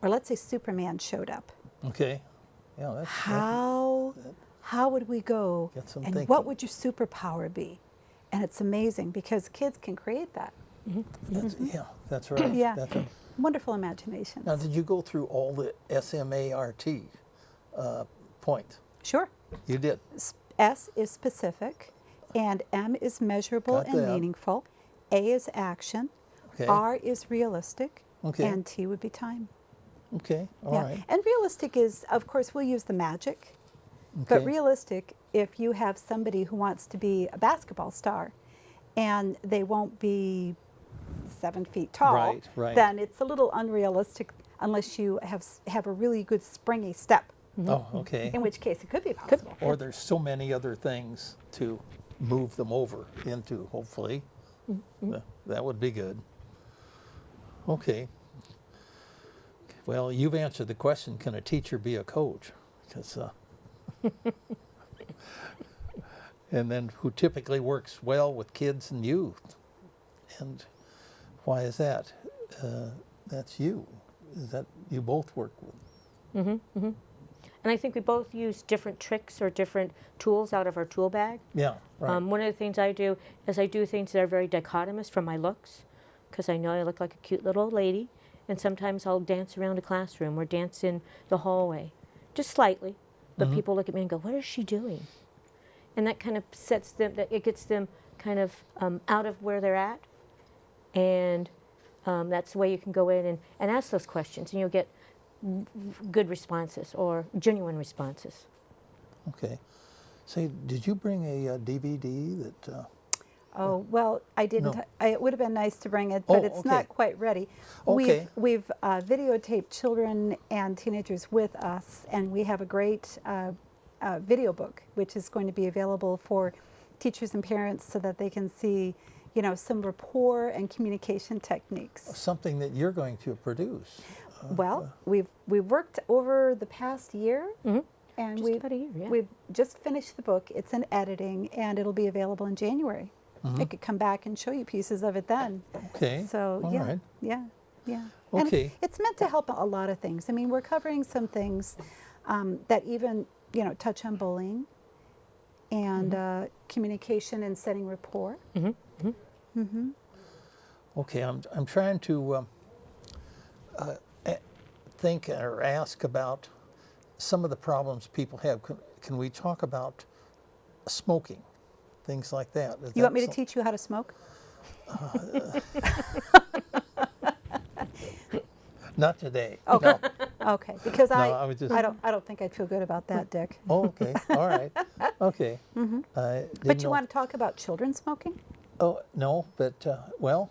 or let's say Superman showed up. Okay. Yeah, how would we go Get some and thinking. what would your superpower be? And it's amazing because kids can create that. That's, yeah, that's right. Yeah. That's right. Wonderful imaginations. Now, did you go through all the SMART points? Sure. You did. S is specific, and M is measurable Got and that. meaningful. A is action. Okay. R is realistic. Okay. And T would be time. Okay. All right. And realistic is, of course, we'll use the magic. But Okay. realistic, if you have somebody who wants to be a basketball star and they won't be 7 feet tall, Right, right. then it's a little unrealistic unless you have a really good springy step, Oh, okay. in which case it could be possible. Or there's so many other things to move them over into, hopefully. That would be good. Okay. Well, you've answered the question, can a teacher be a coach? 'Cause, and then who typically works well with kids and youth. And why is that? That's you. Is that you both work with? And I think we both use different tricks or different tools out of our tool bag. Yeah, right. One of the things I do is I do things that are very dichotomous from my looks, because I know I look like a cute little old lady, and sometimes I'll dance around a classroom or dance in the hallway, just slightly, but people look at me and go, what is she doing? And that kind of sets them, it gets them kind of out of where they're at, and that's the way you can go in and ask those questions, and you'll get good responses or genuine responses. Okay. Say, did you bring a DVD that? Oh, well, I didn't. No. It would have been nice to bring it, but Oh, it's okay. not quite ready. Okay. We've videotaped children and teenagers with us, and we have a great video book, which is going to be available for teachers and parents so that they can see, you know, some rapport and communication techniques. Something that you're going to produce. Well, we've worked over the past year, and Just about a year, yeah. we've just finished the book. It's in editing, and it'll be available in January. I could come back and show you pieces of it then. Okay. So All yeah, right. yeah. Okay. And it's meant to help a lot of things. I mean, we're covering some things that even touch on bullying and communication and setting rapport. Okay, I'm trying to think or ask about some of the problems people have. Can we talk about smoking, things like that? Is You want that me to teach you how to smoke? Not today. Okay. No. Okay, because I was just- I don't think I'd feel good about that, Dick. Oh, okay. All right. Okay. But you want to talk about children smoking? Oh, no, but, well,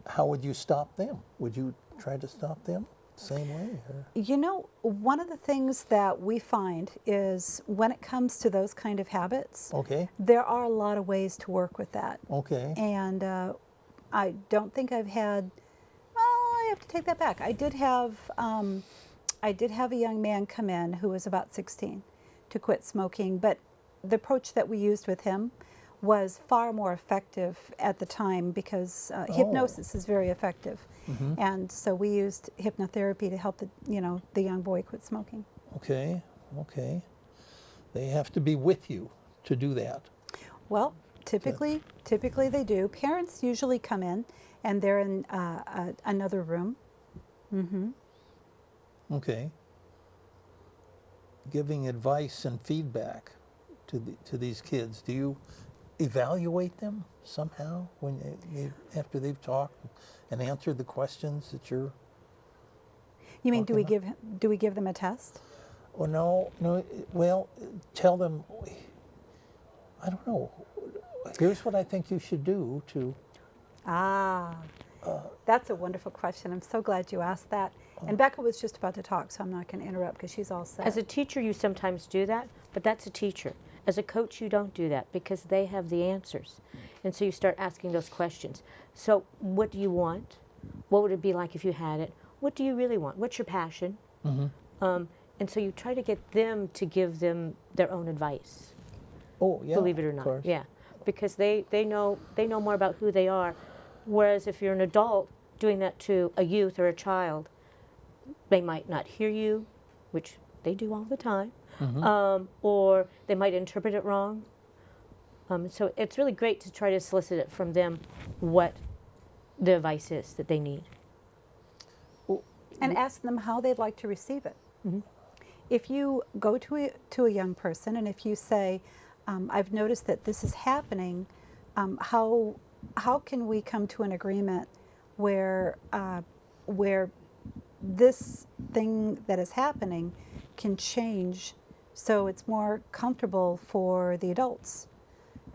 how would you stop them? Would you try to stop them same way? Or? You know, one of the things that we find is when it comes to those kind of habits, Okay, there are a lot of ways to work with that. okay. And I don't think I've had. Oh, I have to take that back. I did have a young man come in who was about 16 to quit smoking, but the approach that we used with him was far more effective at the time because hypnosis is very effective, and so we used hypnotherapy to help the young boy quit smoking. Okay, okay. They have to be with you to do that. Well, typically they do. Parents usually come in, and they're in another room. Okay. Giving advice and feedback to these kids. Do you evaluate them somehow when after they've talked and answered the questions that you're? You mean do we talking give them a test? Well, no. Well, tell them. I don't know. Here's what I think you should do to. That's a wonderful question. I'm so glad you asked that. And Becca was just about to talk, so I'm not going to interrupt because she's all set. As a teacher, you sometimes do that, but that's a teacher. As a coach, you don't do that because they have the answers. And so you start asking those questions. So what do you want? What would it be like if you had it? What do you really want? What's your passion? And so you try to get them to give them their own advice. Oh, yeah. Believe it or of not. course. Yeah. Because they know more about who they are. Whereas if you're an adult doing that to a youth or a child, they might not hear you, which they do all the time, or they might interpret it wrong. So it's really great to try to solicit it from them what the advice is that they need. And ask them how they'd like to receive it. If you go to a young person and if you say, I've noticed that this is happening, how can we come to an agreement where this thing that is happening can change so it's more comfortable for the adults?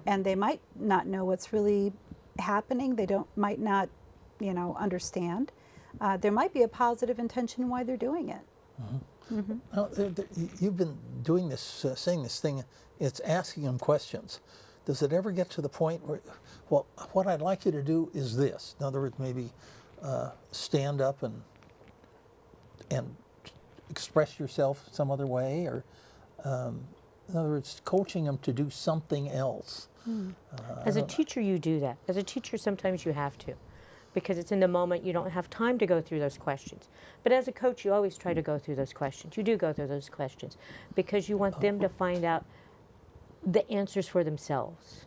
And they might not know what's really happening. They might not, understand. There might be a positive intention why they're doing it. Now, you've been doing this, saying this thing, it's asking them questions. Does it ever get to the point where, well, what I'd like you to do is this? In other words, maybe stand up and express yourself some other way, or in other words, coaching them to do something else. As a teacher, you do that. As a teacher, sometimes you have to, because it's in the moment, you don't have time to go through those questions. But as a coach, you always try to go through those questions. You do go through those questions because you want them to find out the answers for themselves.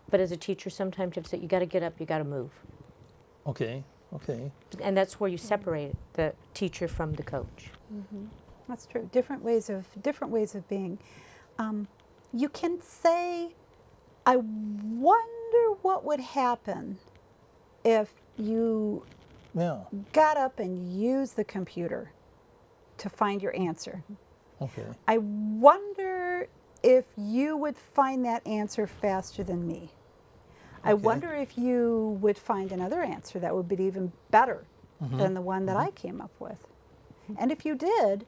But as a teacher, sometimes you have to say, you got to get up, you got to move. Okay, okay. And that's where you separate the teacher from the coach. That's true. Different ways of being. You can say, I wonder what would happen if you got up and used the computer to find your answer. Okay. I wonder if you would find that answer faster than me. I wonder if you would find another answer that would be even better than the one that I came up with. And if you did,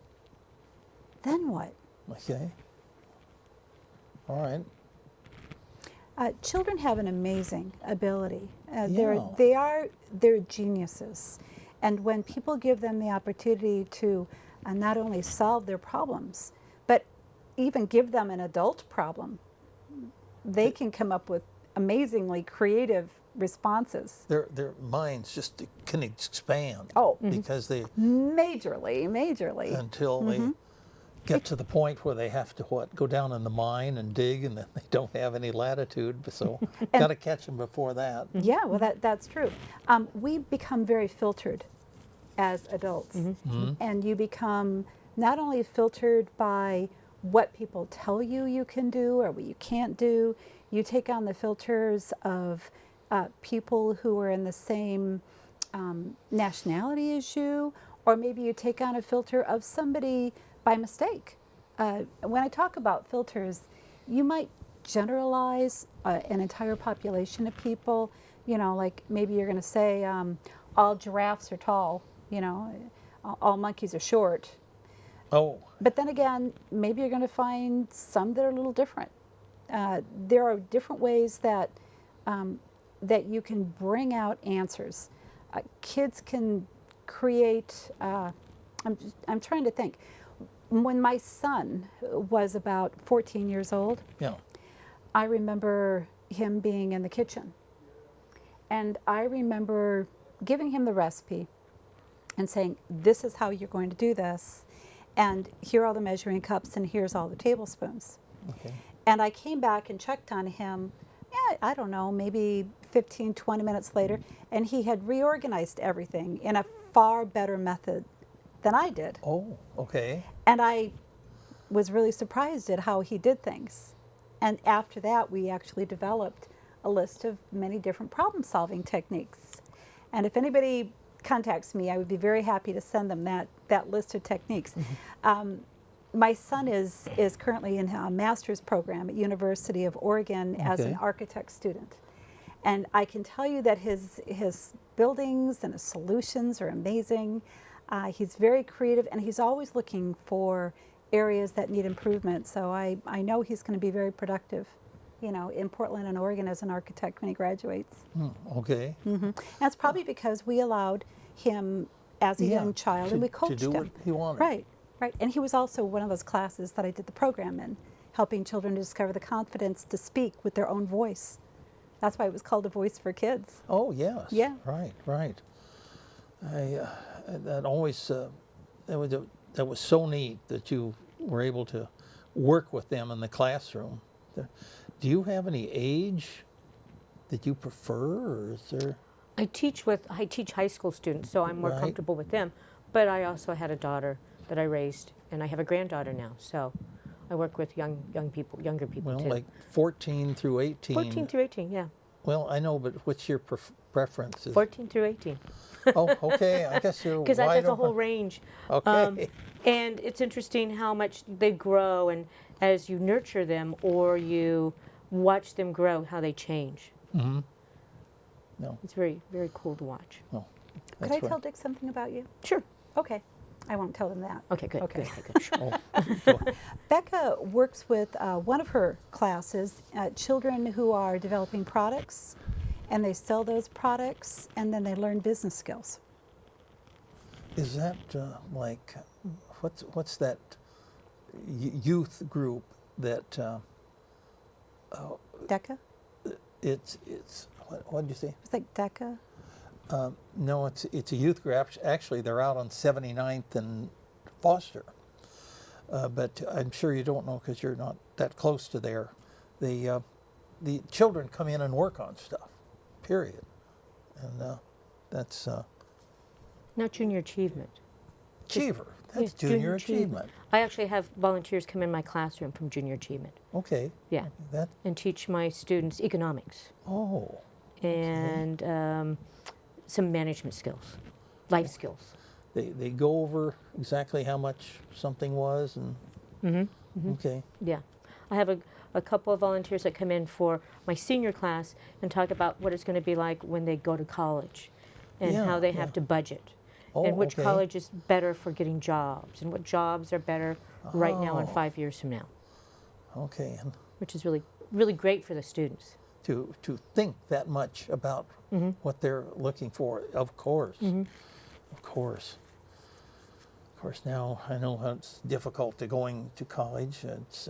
then what? Okay. All right. Children have an amazing ability. Yeah. They're geniuses. And when people give them the opportunity to not only solve their problems, but even give them an adult problem, they can come up with amazingly creative responses. Their minds just can expand. Oh, because they majorly. until they get to the point where they have to go down in the mine and dig, and then they don't have any latitude. So got to catch them before that. Yeah, well, that's true. We become very filtered as adults, and you become not only filtered by what people tell you can do or what you can't do. You take on the filters of people who are in the same nationality as you, or maybe you take on a filter of somebody by mistake. When I talk about filters, you might generalize an entire population of people. Like maybe you're going to say all giraffes are tall, all monkeys are short. Oh. But then again, maybe you're going to find some that are a little different. There are different ways that that you can bring out answers. Kids can create. I'm trying to think. When my son was about 14 years old, I remember him being in the kitchen, and I remember giving him the recipe and saying, "This is how you're going to do this, and here are all the measuring cups, and here's all the tablespoons." Okay. And I came back and checked on him, I don't know, maybe 15, 20 minutes later, and he had reorganized everything in a far better method than I did. Oh, okay. And I was really surprised at how he did things. And after that, we actually developed a list of many different problem-solving techniques. And if anybody contacts me, I would be very happy to send them that list of techniques. My son is currently in a master's program at University of Oregon as an architect student. And I can tell you that his buildings and his solutions are amazing. He's very creative, and he's always looking for areas that need improvement. So I know he's going to be very productive, in Portland and Oregon as an architect when he graduates. Okay. That's probably because we allowed him as a young child, and we coached to do him. what he wanted. Right. And he was also one of those classes that I did the program in, helping children to discover the confidence to speak with their own voice. That's why it was called A Voice for Kids. Oh, yes. Yeah. Right. That always, that was so neat that you were able to work with them in the classroom. Do you have any age that you prefer, or is there? I teach high school students, so I'm more Right. comfortable with them. But I also had a daughter that I raised, and I have a granddaughter now. So I work with younger people Well, too. like 14 through 18. 14 through 18, yeah. Well, I know, but what's your preference? 14 through 18. Oh, okay. I guess you're Because wide that's a open. whole range. Okay. And it's interesting how much they grow, and as you nurture them or you watch them grow, how they change. No, It's very, very cool to watch. no. Could That's I tell right. Dick something about you? Sure. Okay. I won't tell him that. Okay, good. Okay. Good, good. Sure. Oh, go ahead. Becca works with one of her classes, children who are developing products, and they sell those products, and then they learn business skills. Is that like, what's that youth group that DECA? it's what did you say? It's like DECA. No, it's a youth group. Actually, they're out on 79th and Foster. But I'm sure you don't know because you're not that close to there. The children come in and work on stuff, period. And that's Not junior achievement. Achiever. That's Yes, junior achievement. I actually have volunteers come in my classroom from junior achievement. Okay. Yeah. That. And teach my students economics Oh. and some management skills, life skills. They go over exactly how much something was and. Okay. Yeah. I have a couple of volunteers that come in for my senior class and talk about what it's going to be like when they go to college and Yeah, how they yeah. have to budget Oh, and which okay. college is better for getting jobs and what jobs are better right now and Oh. 5 years from now, Okay. And which is really, really great for the students. to think that much about what they're looking for, of course. Of course. Of course, now I know how it's difficult to going to college. It's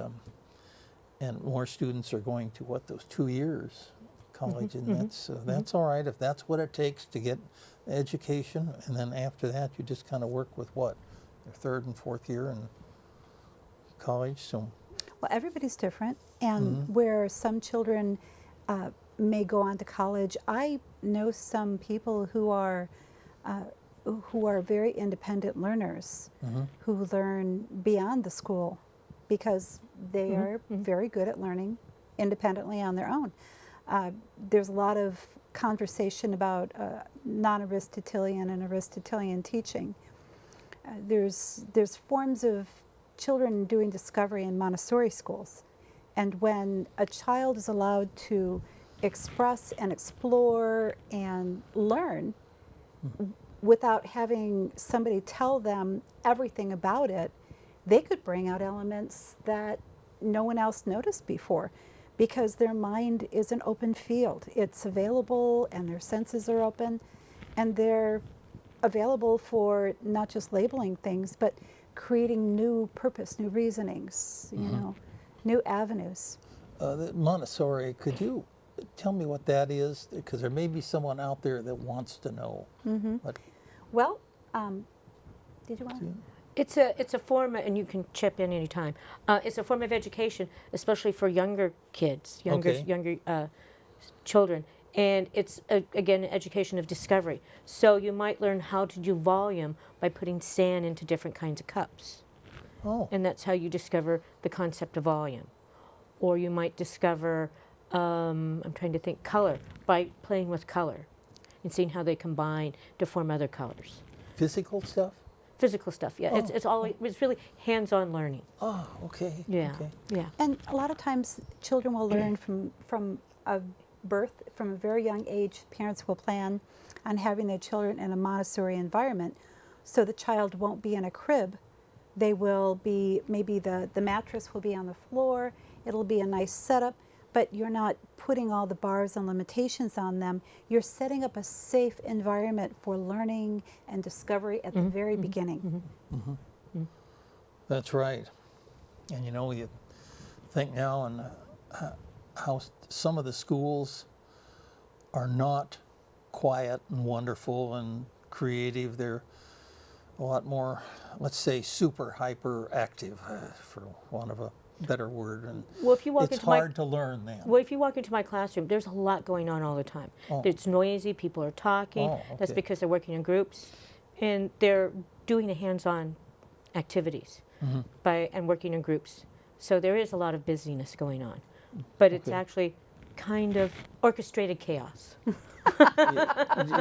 and more students are going to those 2 years college, and that's all right if that's what it takes to get education, and then after that you just kind of work with your third and fourth year in college. So Well, everybody's different, and where some children may go on to college, I know some people who are very independent learners who learn beyond the school because they are very good at learning independently on their own. There's a lot of conversation about non-Aristotelian and Aristotelian teaching. There's forms of children doing discovery in Montessori schools, and when a child is allowed to express and explore and learn without having somebody tell them everything about it, they could bring out elements that no one else noticed before because their mind is an open field. It's available and their senses are open, and they're available for not just labeling things, but creating new purpose, new reasonings, you know, new avenues. the Montessori, could you tell me what that is? Because there may be someone out there that wants to know. What, Well, did you want to? It's a form, and you can chip in anytime. It's a form of education, especially for younger kids, younger children, and it's again education of discovery. So you might learn how to do volume by putting sand into different kinds of cups, oh, and that's how you discover the concept of volume. Or you might discover, I'm trying to think, color by playing with color and seeing how they combine to form other colors. physical stuff? Physical stuff, yeah. It's really hands-on learning. Oh, okay. Yeah, Okay. yeah. And a lot of times children will learn from a birth, from a very young age. Parents will plan on having their children in a Montessori environment so the child won't be in a crib. They will be, maybe the mattress will be on the floor, it'll be a nice setup, but you're not putting all the bars and limitations on them. You're setting up a safe environment for learning and discovery at the very beginning. That's right. And you know, you think now and how some of the schools are not quiet and wonderful and creative. They're a lot more, let's say, super hyperactive, for want of a better word. And Well, if you walk it's into my hard to learn then. Well, if you walk into my classroom, there's a lot going on all the time. Oh. It's noisy, people are talking. Oh, That's okay. because they're working in groups, and they're doing the hands-on activities and working in groups. So there is a lot of busyness going on, but it's Okay. actually kind of orchestrated chaos.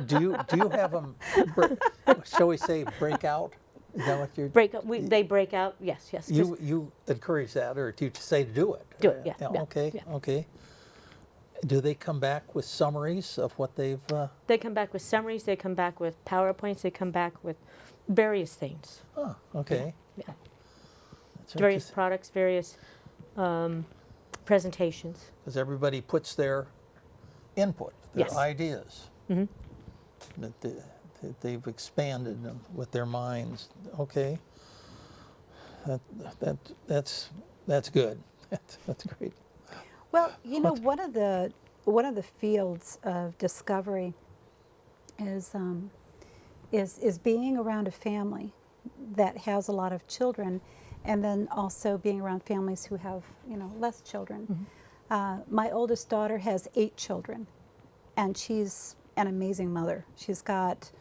Do you have them, shall we say, break out? Is that what you're? They break out. Yes. Just You encourage that, or do you say to do it? Do it, yeah, yeah, Okay. yeah. Okay. Do they come back with summaries of what they've? They come back with summaries. They come back with PowerPoints. They come back with various things, Oh, okay. yeah. That's various products, various presentations. Because everybody puts their input, their Yes. ideas. Mhm. That they've expanded them with their minds. Okay. That's good. That's great. Well, you know, one of the fields of discovery is being around a family that has a lot of children, and then also being around families who have, you know, less children. My oldest daughter has 8 children, and she's an amazing mother. She's got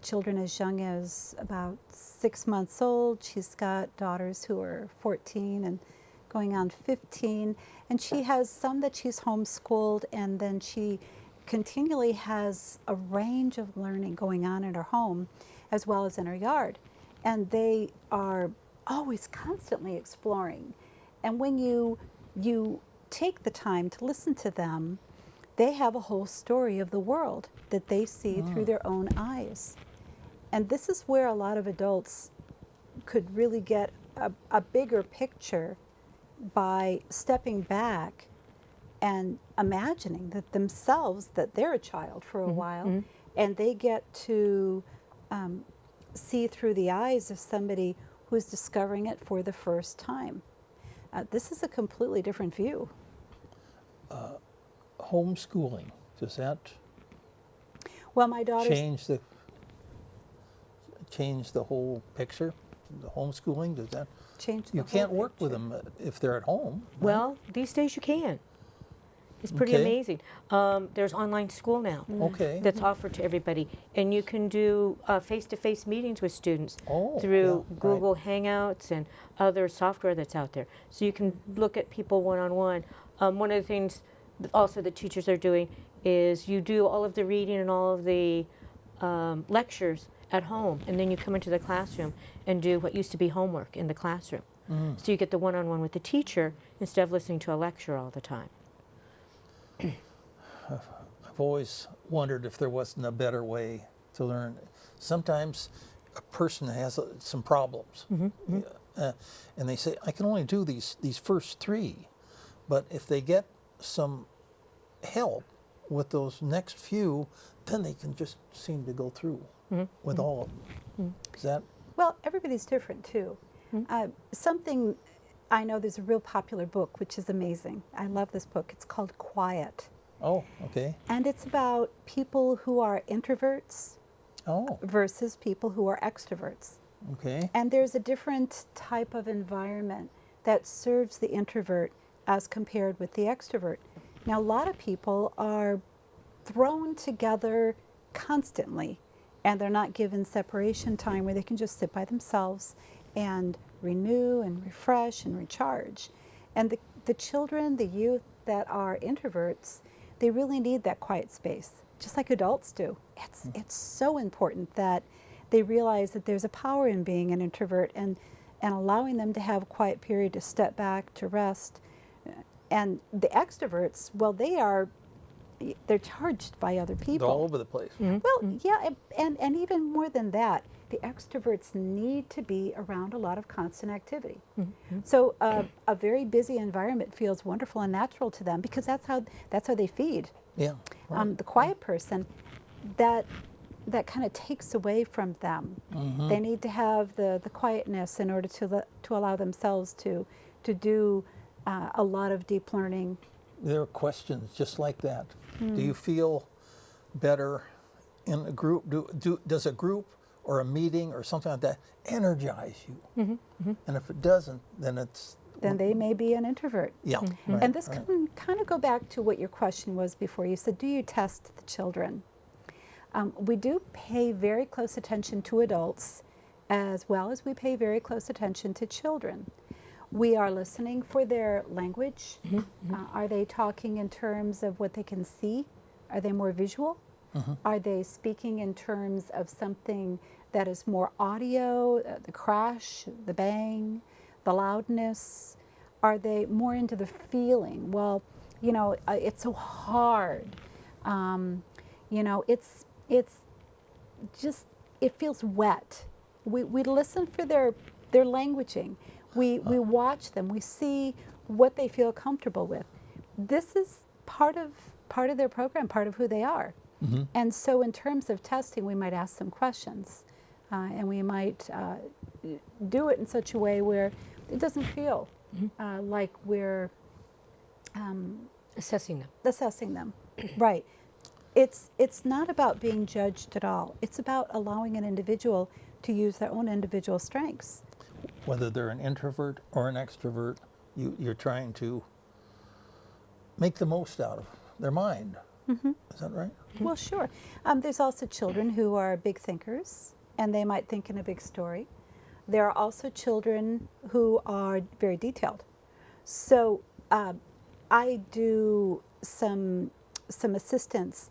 children as young as about 6 months old. She's got daughters who are 14 and going on 15, and she has some that she's homeschooled, and then she continually has a range of learning going on in her home as well as in her yard. And they are always constantly exploring. And when you take the time to listen to them, they have a whole story of the world that they see through their own eyes. And this is where a lot of adults could really get a bigger picture by stepping back and imagining that themselves, that they're a child for a while, and they get to see through the eyes of somebody who's discovering it for the first time. This is a completely different view. Homeschooling, does that Well, my daughter's change the whole picture? The homeschooling, does that? changed. You the can't whole work with picture. them if they're at home. Well, these days you can. It's pretty Okay. amazing. There's online school now Okay. that's offered to everybody, and you can do face-to-face meetings with students Oh, through yeah, right. Google Hangouts and other software that's out there. So you can look at people one-on-one. One of the things also that teachers are doing is you do all of the reading and all of the lectures at home, and then you come into the classroom and do what used to be homework in the classroom. So you get the one-on-one with the teacher instead of listening to a lecture all the time. I've always wondered if there wasn't a better way to learn. Sometimes a person has some problems, and they say, "I can only do these first 3," but if they get some help with those next few, then they can just seem to go through with all of them. Is that? Well, everybody's different too. Something I know, there's a real popular book which is amazing. I love this book. It's called Quiet. Oh, okay. And it's about people who are introverts Oh, versus people who are extroverts. okay. And there's a different type of environment that serves the introvert as compared with the extrovert. Now, a lot of people are thrown together constantly, and they're not given separation time where they can just sit by themselves and renew and refresh and recharge. And the children, the youth that are introverts, they really need that quiet space, just like adults do. It's so important that they realize that there's a power in being an introvert and allowing them to have a quiet period to step back, to rest. And the extroverts, well, they're charged by other They're people. all over the place. Well, yeah, and even more than that, the extroverts need to be around a lot of constant activity. So a very busy environment feels wonderful and natural to them because that's how they feed. Yeah. Right. The quiet person, that kind of takes away from them. They need to have the quietness in order to allow themselves to do a lot of deep learning. There are questions just like that. Do you feel better in a group? Does a group or a meeting or something like that energize you? And if it doesn't, then it's Then they may be an introvert. yeah. Right, And this right. can kind of go back to what your question was before. You said, do you test the children? We do pay very close attention to adults as well as we pay very close attention to children. We are listening for their language. Are they talking in terms of what they can see? Are they more visual? Are they speaking in terms of something that is more audio, the crash, the bang, the loudness? Are they more into the feeling? Well, you know, it's so hard. You know, it's just, it feels wet. We listen for their languaging. We watch them. We see what they feel comfortable with. This is part of their program, part of who they are. And so in terms of testing, we might ask them questions. And we might do it in such a way where it doesn't feel like we're Assessing them. assessing them. Right. It's not about being judged at all. It's about allowing an individual to use their own individual strengths. Whether they're an introvert or an extrovert, you're trying to make the most out of their mind. Is that right? Well, sure. There's also children who are big thinkers, and they might think in a big story. There are also children who are very detailed. So I do some assistance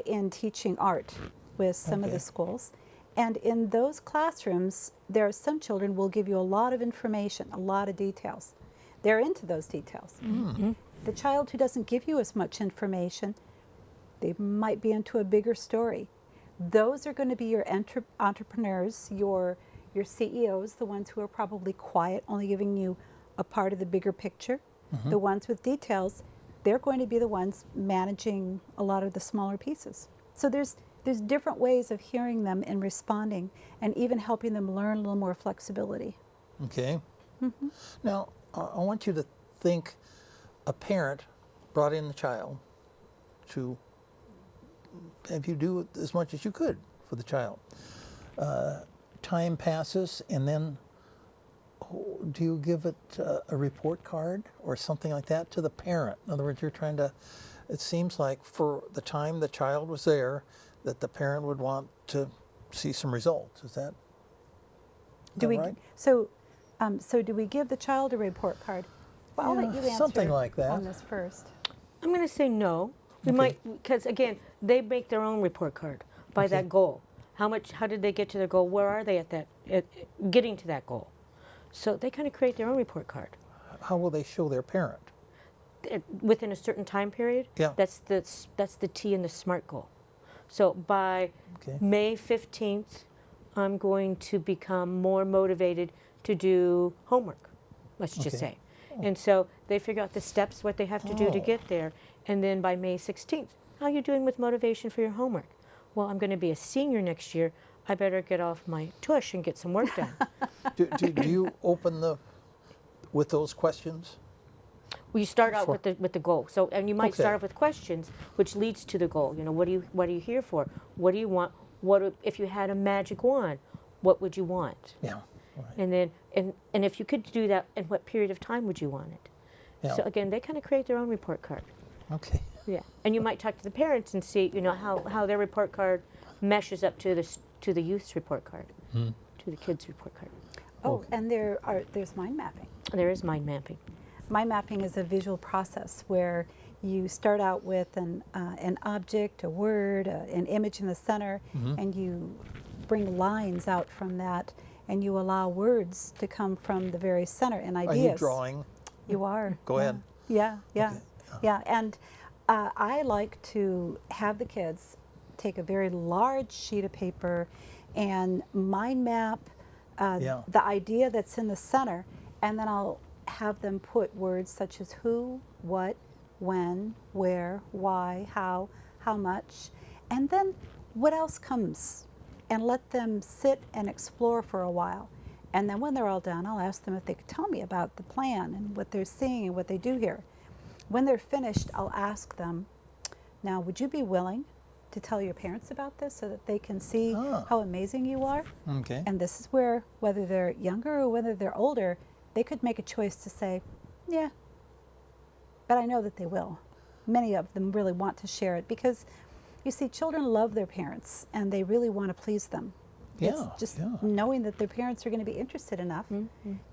in teaching art with some of the schools. And in those classrooms, there are some children will give you a lot of information, a lot of details. They're into those details. The child who doesn't give you as much information, they might be into a bigger story. Those are going to be your entrepreneurs, your CEOs, the ones who are probably quiet, only giving you a part of the bigger picture. The ones with details, they're going to be the ones managing a lot of the smaller pieces. So there's different ways of hearing them and responding, and even helping them learn a little more flexibility. Okay. Now, I want you to think a parent brought in the child to have you do as much as you could for the child. Time passes, and then do you give it a report card or something like that to the parent? In other words, you're trying to, it seems like for the time the child was there, that the parent would want to see some results. Is that right? So do we give the child a report card? Well, I'll let you answer something like that. on this first. I'm going to say no. We might, because again, they make their own report card by that goal. How did they get to their goal? Where are they at getting to that goal? So they kind of create their own report card. How will they show their parent? Within a certain time period. Yeah. That's the T in the SMART goal. So by May 15th, I'm going to become more motivated to do homework, let's just say. And so they figure out the steps, what they have to do to get there. And then by May 16th, how are you doing with motivation for your homework? Well, I'm going to be a senior next year. I better get off my tush and get some work done. Do you open with those questions? Well, you start out with the goal. So, and you might start off with questions, which leads to the goal. You know, what are you here for? What do you want? If you had a magic wand, what would you want? Yeah. Right. And then, and if you could do that, in what period of time would you want it? Yeah. So again, they kind of create their own report card. Okay. Yeah. And you might talk to the parents and see, you know, how their report card meshes up to the youth's report card, to the kids' report card. Oh, and there's mind mapping. There is mind mapping. Mind mapping is a visual process where you start out with an object, a word, an image in the center, and you bring lines out from that, and you allow words to come from the very center and ideas. Are you drawing? You are. Go ahead. Yeah. Okay. Yeah, and I like to have the kids take a very large sheet of paper and mind map the idea that's in the center, and then I'll have them put words such as who, what, when, where, why, how much, and then what else comes, and let them sit and explore for a while. And then when they're all done, I'll ask them if they could tell me about the plan and what they're seeing and what they do here. When they're finished, I'll ask them, now would you be willing to tell your parents about this so that they can see Ah. how amazing you are. Okay. And this is where, whether they're younger or whether they're older, they could make a choice to say, yeah, but I know that they will. Many of them really want to share it because, you see, children love their parents and they really want to please them. Yeah, It's just yeah. knowing that their parents are going to be interested enough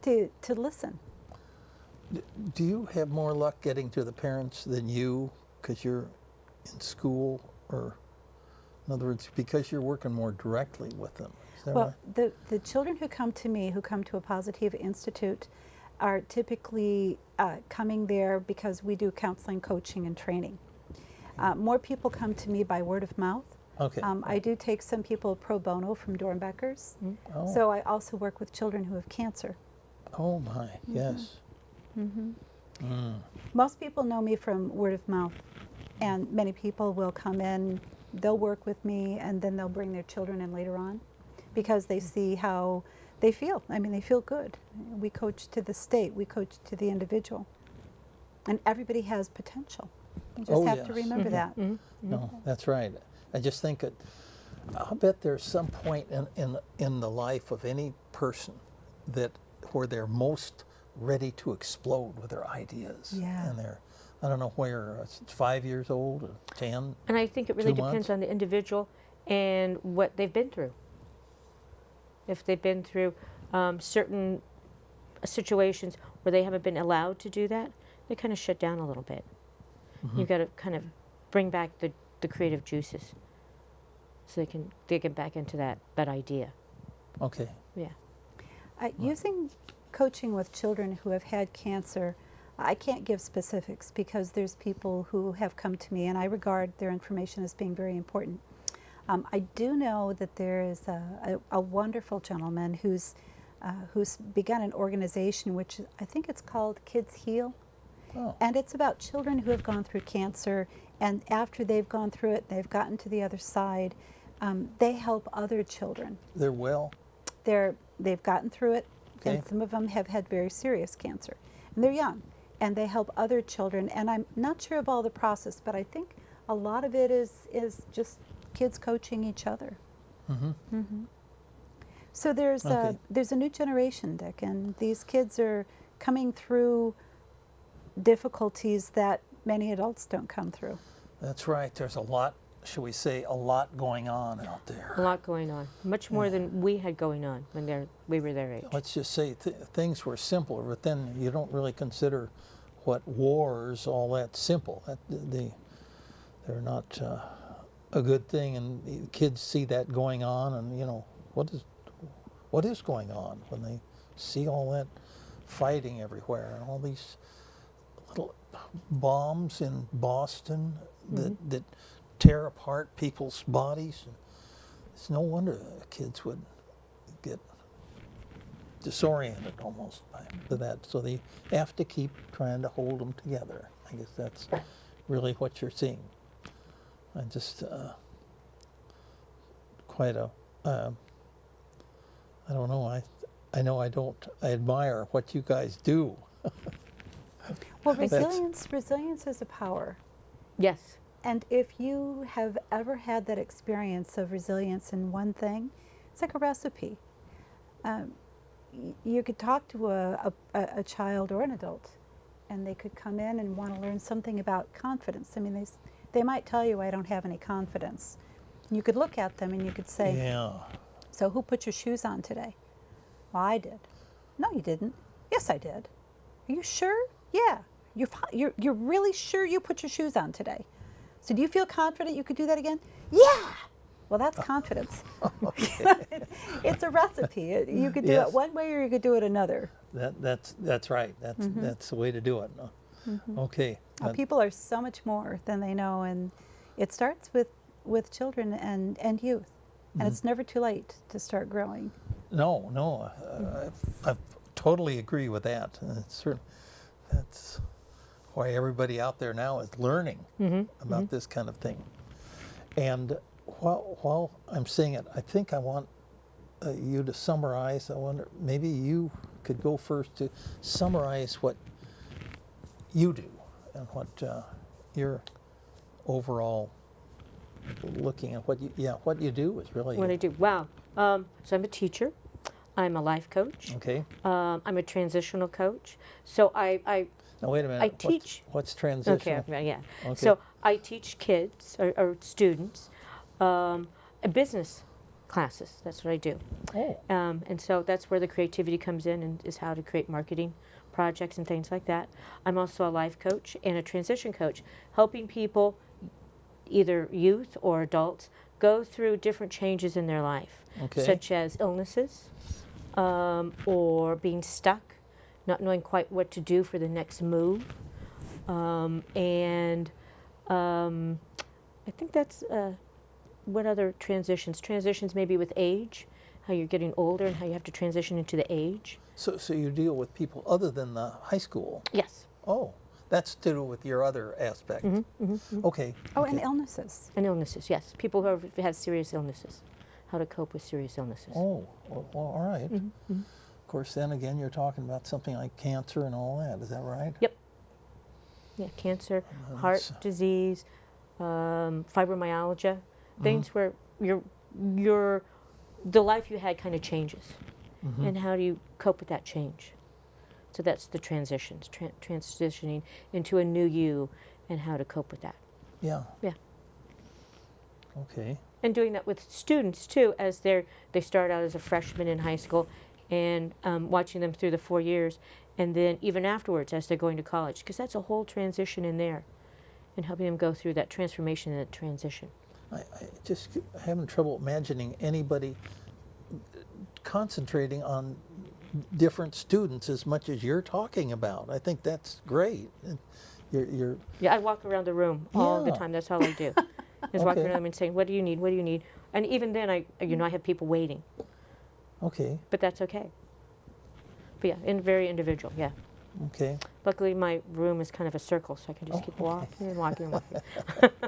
to listen. Do you have more luck getting to the parents than you because you're in school, or in other words, because you're working more directly with them? Is that Well, right? the children who come to me, who come to a Positive Institute, are typically coming there because we do counseling, coaching, and training. More people come to me by word of mouth. Okay. I do take some people pro bono from Dornbeckers. Oh. So I also work with children who have cancer. Oh my, yes. Most people know me from word of mouth, and many people will come in, they'll work with me, and then they'll bring their children in later on because they see how they feel. I mean, they feel good. We coach to the state, we coach to the individual. And everybody has potential. You just Oh, have to yes. remember that. No, that's right. I just think that I'll bet there's some point in the life of any person that where they're most ready to explode with their ideas. Yeah. And they're, I don't know where, it's 5 years old or 10. And I think it really 2 depends months? on the individual and what they've been through. If they've been through certain situations where they haven't been allowed to do that, they kind of shut down a little bit. You've got to kind of bring back the creative juices so they can get back into that idea. Okay. Yeah. Using coaching with children who have had cancer, I can't give specifics because there's people who have come to me and I regard their information as being very important. I do know that there is a wonderful gentleman who's begun an organization which I think it's called Kids Heal. Oh. And it's about children who have gone through cancer, and after they've gone through it, they've gotten to the other side, they help other children. They're well. They've gotten through it, Okay. and some of them have had very serious cancer. And they're young, and they help other children. And I'm not sure of all the process, but I think a lot of it is just kids coaching each other. So there's Okay. a new generation, Dick, and these kids are coming through difficulties that many adults don't come through. That's right. There's a lot, shall we say, a lot going on out there. A lot going on, much more than we had going on when we were their age. Let's just say things were simpler, but then you don't really consider what wars, all that simple. They're not a good thing, and the kids see that going on, and you know what is going on when they see all that fighting everywhere and all these little bombs in Boston that tear apart people's bodies. It's no wonder the kids would get disoriented almost by that. So they have to keep trying to hold them together. I guess that's really what you're seeing. I just quite a I don't know. I know I don't. I admire what you guys do. Well, That's- resilience is a power. Yes. And if you have ever had that experience of resilience in one thing, it's like a recipe. You could talk to a child or an adult, and they could come in and want to learn something about confidence. I mean, they might tell you, I don't have any confidence. You could look at them and you could say, Yeah. so who put your shoes on today? Well, I did. No, you didn't. Yes, I did. Are you sure? Yeah. You're really sure you put your shoes on today? So do you feel confident you could do that again? Yeah. Well, that's confidence. It's a recipe. You could do Yes. it one way or you could do it another. That's right. That's the way to do it. Okay. People are so much more than they know, and it starts with children and youth. And it's never too late to start growing. No. I totally agree with that. That's why everybody out there now is learning about this kind of thing. And while I'm saying it, I think I want you to summarize. I wonder, maybe you could go first to summarize what you do and what your overall looking at what you do is really What I do? Wow. So I'm a teacher. I'm a life coach. okay. I'm a transitional coach. So I Now wait a minute. I teach. What's transitional? Okay, yeah. Okay. So I teach kids or students business classes. That's what I do. Oh, And so that's where the creativity comes in, and is how to create marketing projects and things like that. I'm also a life coach and a transition coach, helping people, either youth or adults, go through different changes in their life, Okay. such as illnesses or being stuck, not knowing quite what to do for the next move. I think that's what other transitions? Transitions maybe with age, how you're getting older and how you have to transition into the age. so you deal with people other than the high school. Yes. Oh, that's to do with your other aspect. Okay. Oh, and okay. illnesses. And illnesses, yes. People who have serious illnesses, how to cope with serious illnesses. Oh, well, all right. Of course, then again, you're talking about something like cancer and all that. Is that right? Yep. Yeah, cancer, heart disease, fibromyalgia, things where the life you had kind of changes. And how do you cope with that change? So that's the transitions, transitioning into a new you and how to cope with that. Yeah. Yeah. Okay. And doing that with students too, as they start out as a freshman in high school, and watching them through the 4 years, and then even afterwards as they're going to college, because that's a whole transition in there, and helping them go through that transformation and that transition. I just having trouble imagining anybody concentrating on different students as much as you're talking about. I think that's great. You're Yeah, I walk around the room all the Yeah. time. That's all I do. Is walk Okay. around and saying, "What do you need? What do you need?" And even then, I have people waiting, okay. but that's okay. But yeah, very individual. Yeah. Okay. Luckily, my room is kind of a circle, so I can just keep walking and walking and walking.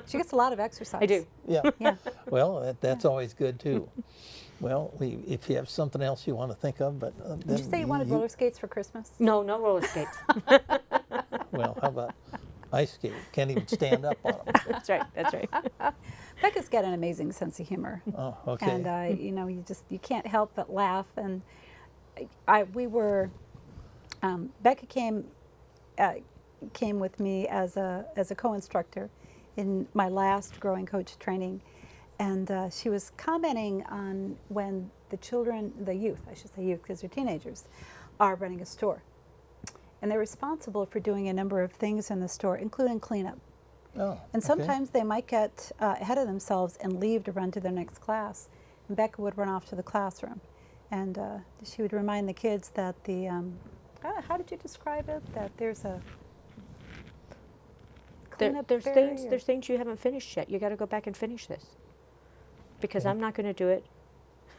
She gets a lot of exercise. I do. Yeah. Yeah. Well, that's always good too. Well, if you have something else you want to think of, but Did you say you wanted roller skates for Christmas? No roller skates. well, how about ice skate? Can't even stand up on them. That's right. That's right. Becca's got an amazing sense of humor. Oh, okay. And you can't help but laugh. And Becca came with me as a co-instructor in my last growing coach training, and she was commenting on when the youth because they're teenagers, are running a store, and they're responsible for doing a number of things in the store, including cleanup. Oh, And okay. sometimes they might get ahead of themselves and leave to run to their next class. And Becca would run off to the classroom. And she would remind the kids that how did you describe it? That there's a cleanup There's fairy there's things you haven't finished yet. You got to go back and finish this, because I'm not going to do it,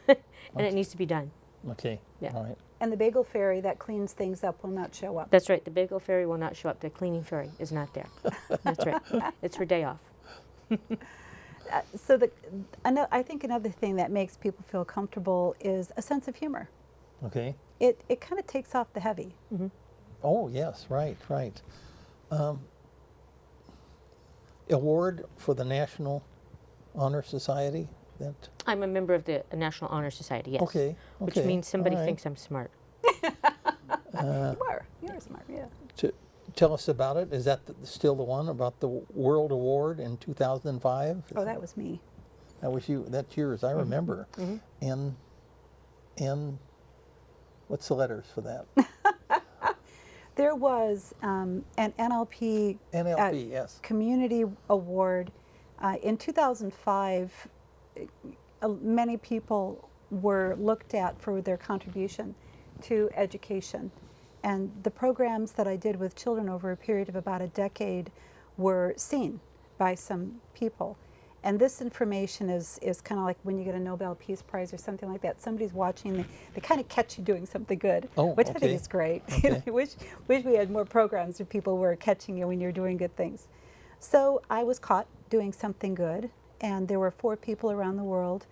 and it needs to be done. Okay. Yeah. All right. And the bagel fairy that cleans things up will not show up. That's right. The bagel fairy will not show up. The cleaning fairy is not there. That's right. It's her day off. I think another thing that makes people feel comfortable is a sense of humor. Okay. It kind of takes off the heavy. Oh, yes. Right. Right. Award for the National Honor Society. That. I'm a member of the National Honor Society. Yes. Okay. Which okay, means somebody all right. thinks I'm smart. You're smart, yeah. Tell us about it. Is that still the one about the World Award in 2005? Oh, that was me. That was you. That's yours. I remember. N. What's the letters for that? There was an NLP, NLP. Yes. Community Award. In 2005, many people were looked at for their contribution to education. And the programs that I did with children over a period of about a decade were seen by some people. And this information is kind of like when you get a Nobel Peace Prize or something like that. Somebody's watching, they kind of catch you doing something good, which I okay. think is great. Okay. wish we had more programs where people were catching you when you're doing good things. So I was caught doing something good, and there were 4 people around the world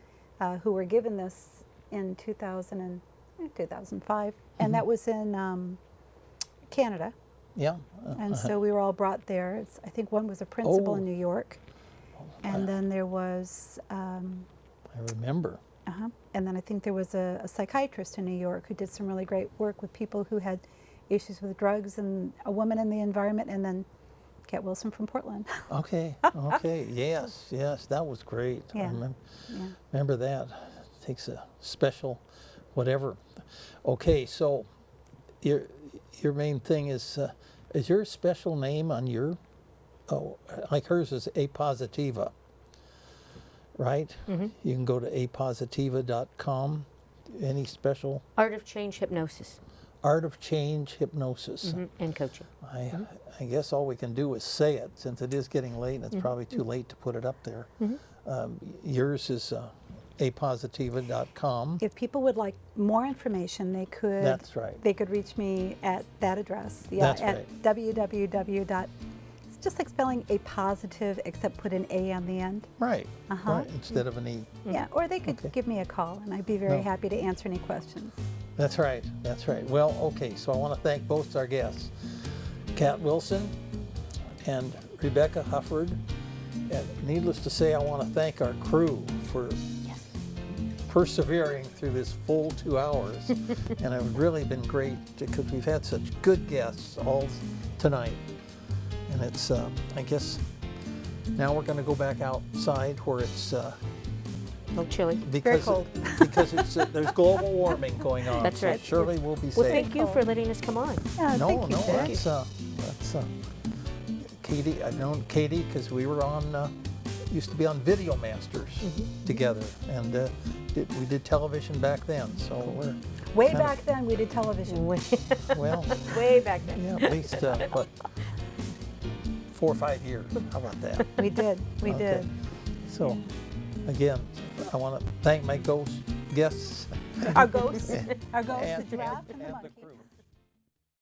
who were given this in 2005, and that was in Canada. Yeah. And so we were all brought there. I think one was a principal in New York. And then there was, I remember. and then I think there was a psychiatrist in New York who did some really great work with people who had issues with drugs and a woman in the environment, and then Cat Wilson from Portland. Okay, okay, yes, yes, that was great. I Yeah, remember that. Takes a special whatever. Okay, so your main thing is your special name on your, like hers is A Positiva, right? You can go to apositiva.com. Any special? Art of Change Hypnosis. Art of Change Hypnosis. And coaching. I guess all we can do is say it, since it is getting late and it's probably too late to put it up there. Yours is apositiva.com. If people would like more information, they could. That's right. They could reach me at that address. That's at right. www. It's just like spelling a positive, except put an A on the end. Right, right, instead of an E. Yeah, or they could give me a call, and I'd be very happy to answer any questions. That's right, that's right. Well, okay, so I want to thank both our guests, Cat Wilson and Rebecca Hufford. And needless to say, I want to thank our crew for persevering through this full 2 hours. And it's really been great because we've had such good guests all tonight. And it's, I guess, now we're going to go back outside where it's Oh, chilly. because cold. because it's there's global warming going on. That's so right. surely we'll be Well, safe. thank you for letting us come on. Yeah, No, thank you, no, Jack. that's Katie. I've known Katie because we were on, used to be on Video Masters together, and we did television back then. So we're Way kind of- back then, we did television. well, Way back then. yeah, at least what 4 or 5 years. How about that? We did. We Okay. did. So, again, I want to thank my guests, Our ghosts, the and giraffe and the the monkey. crew.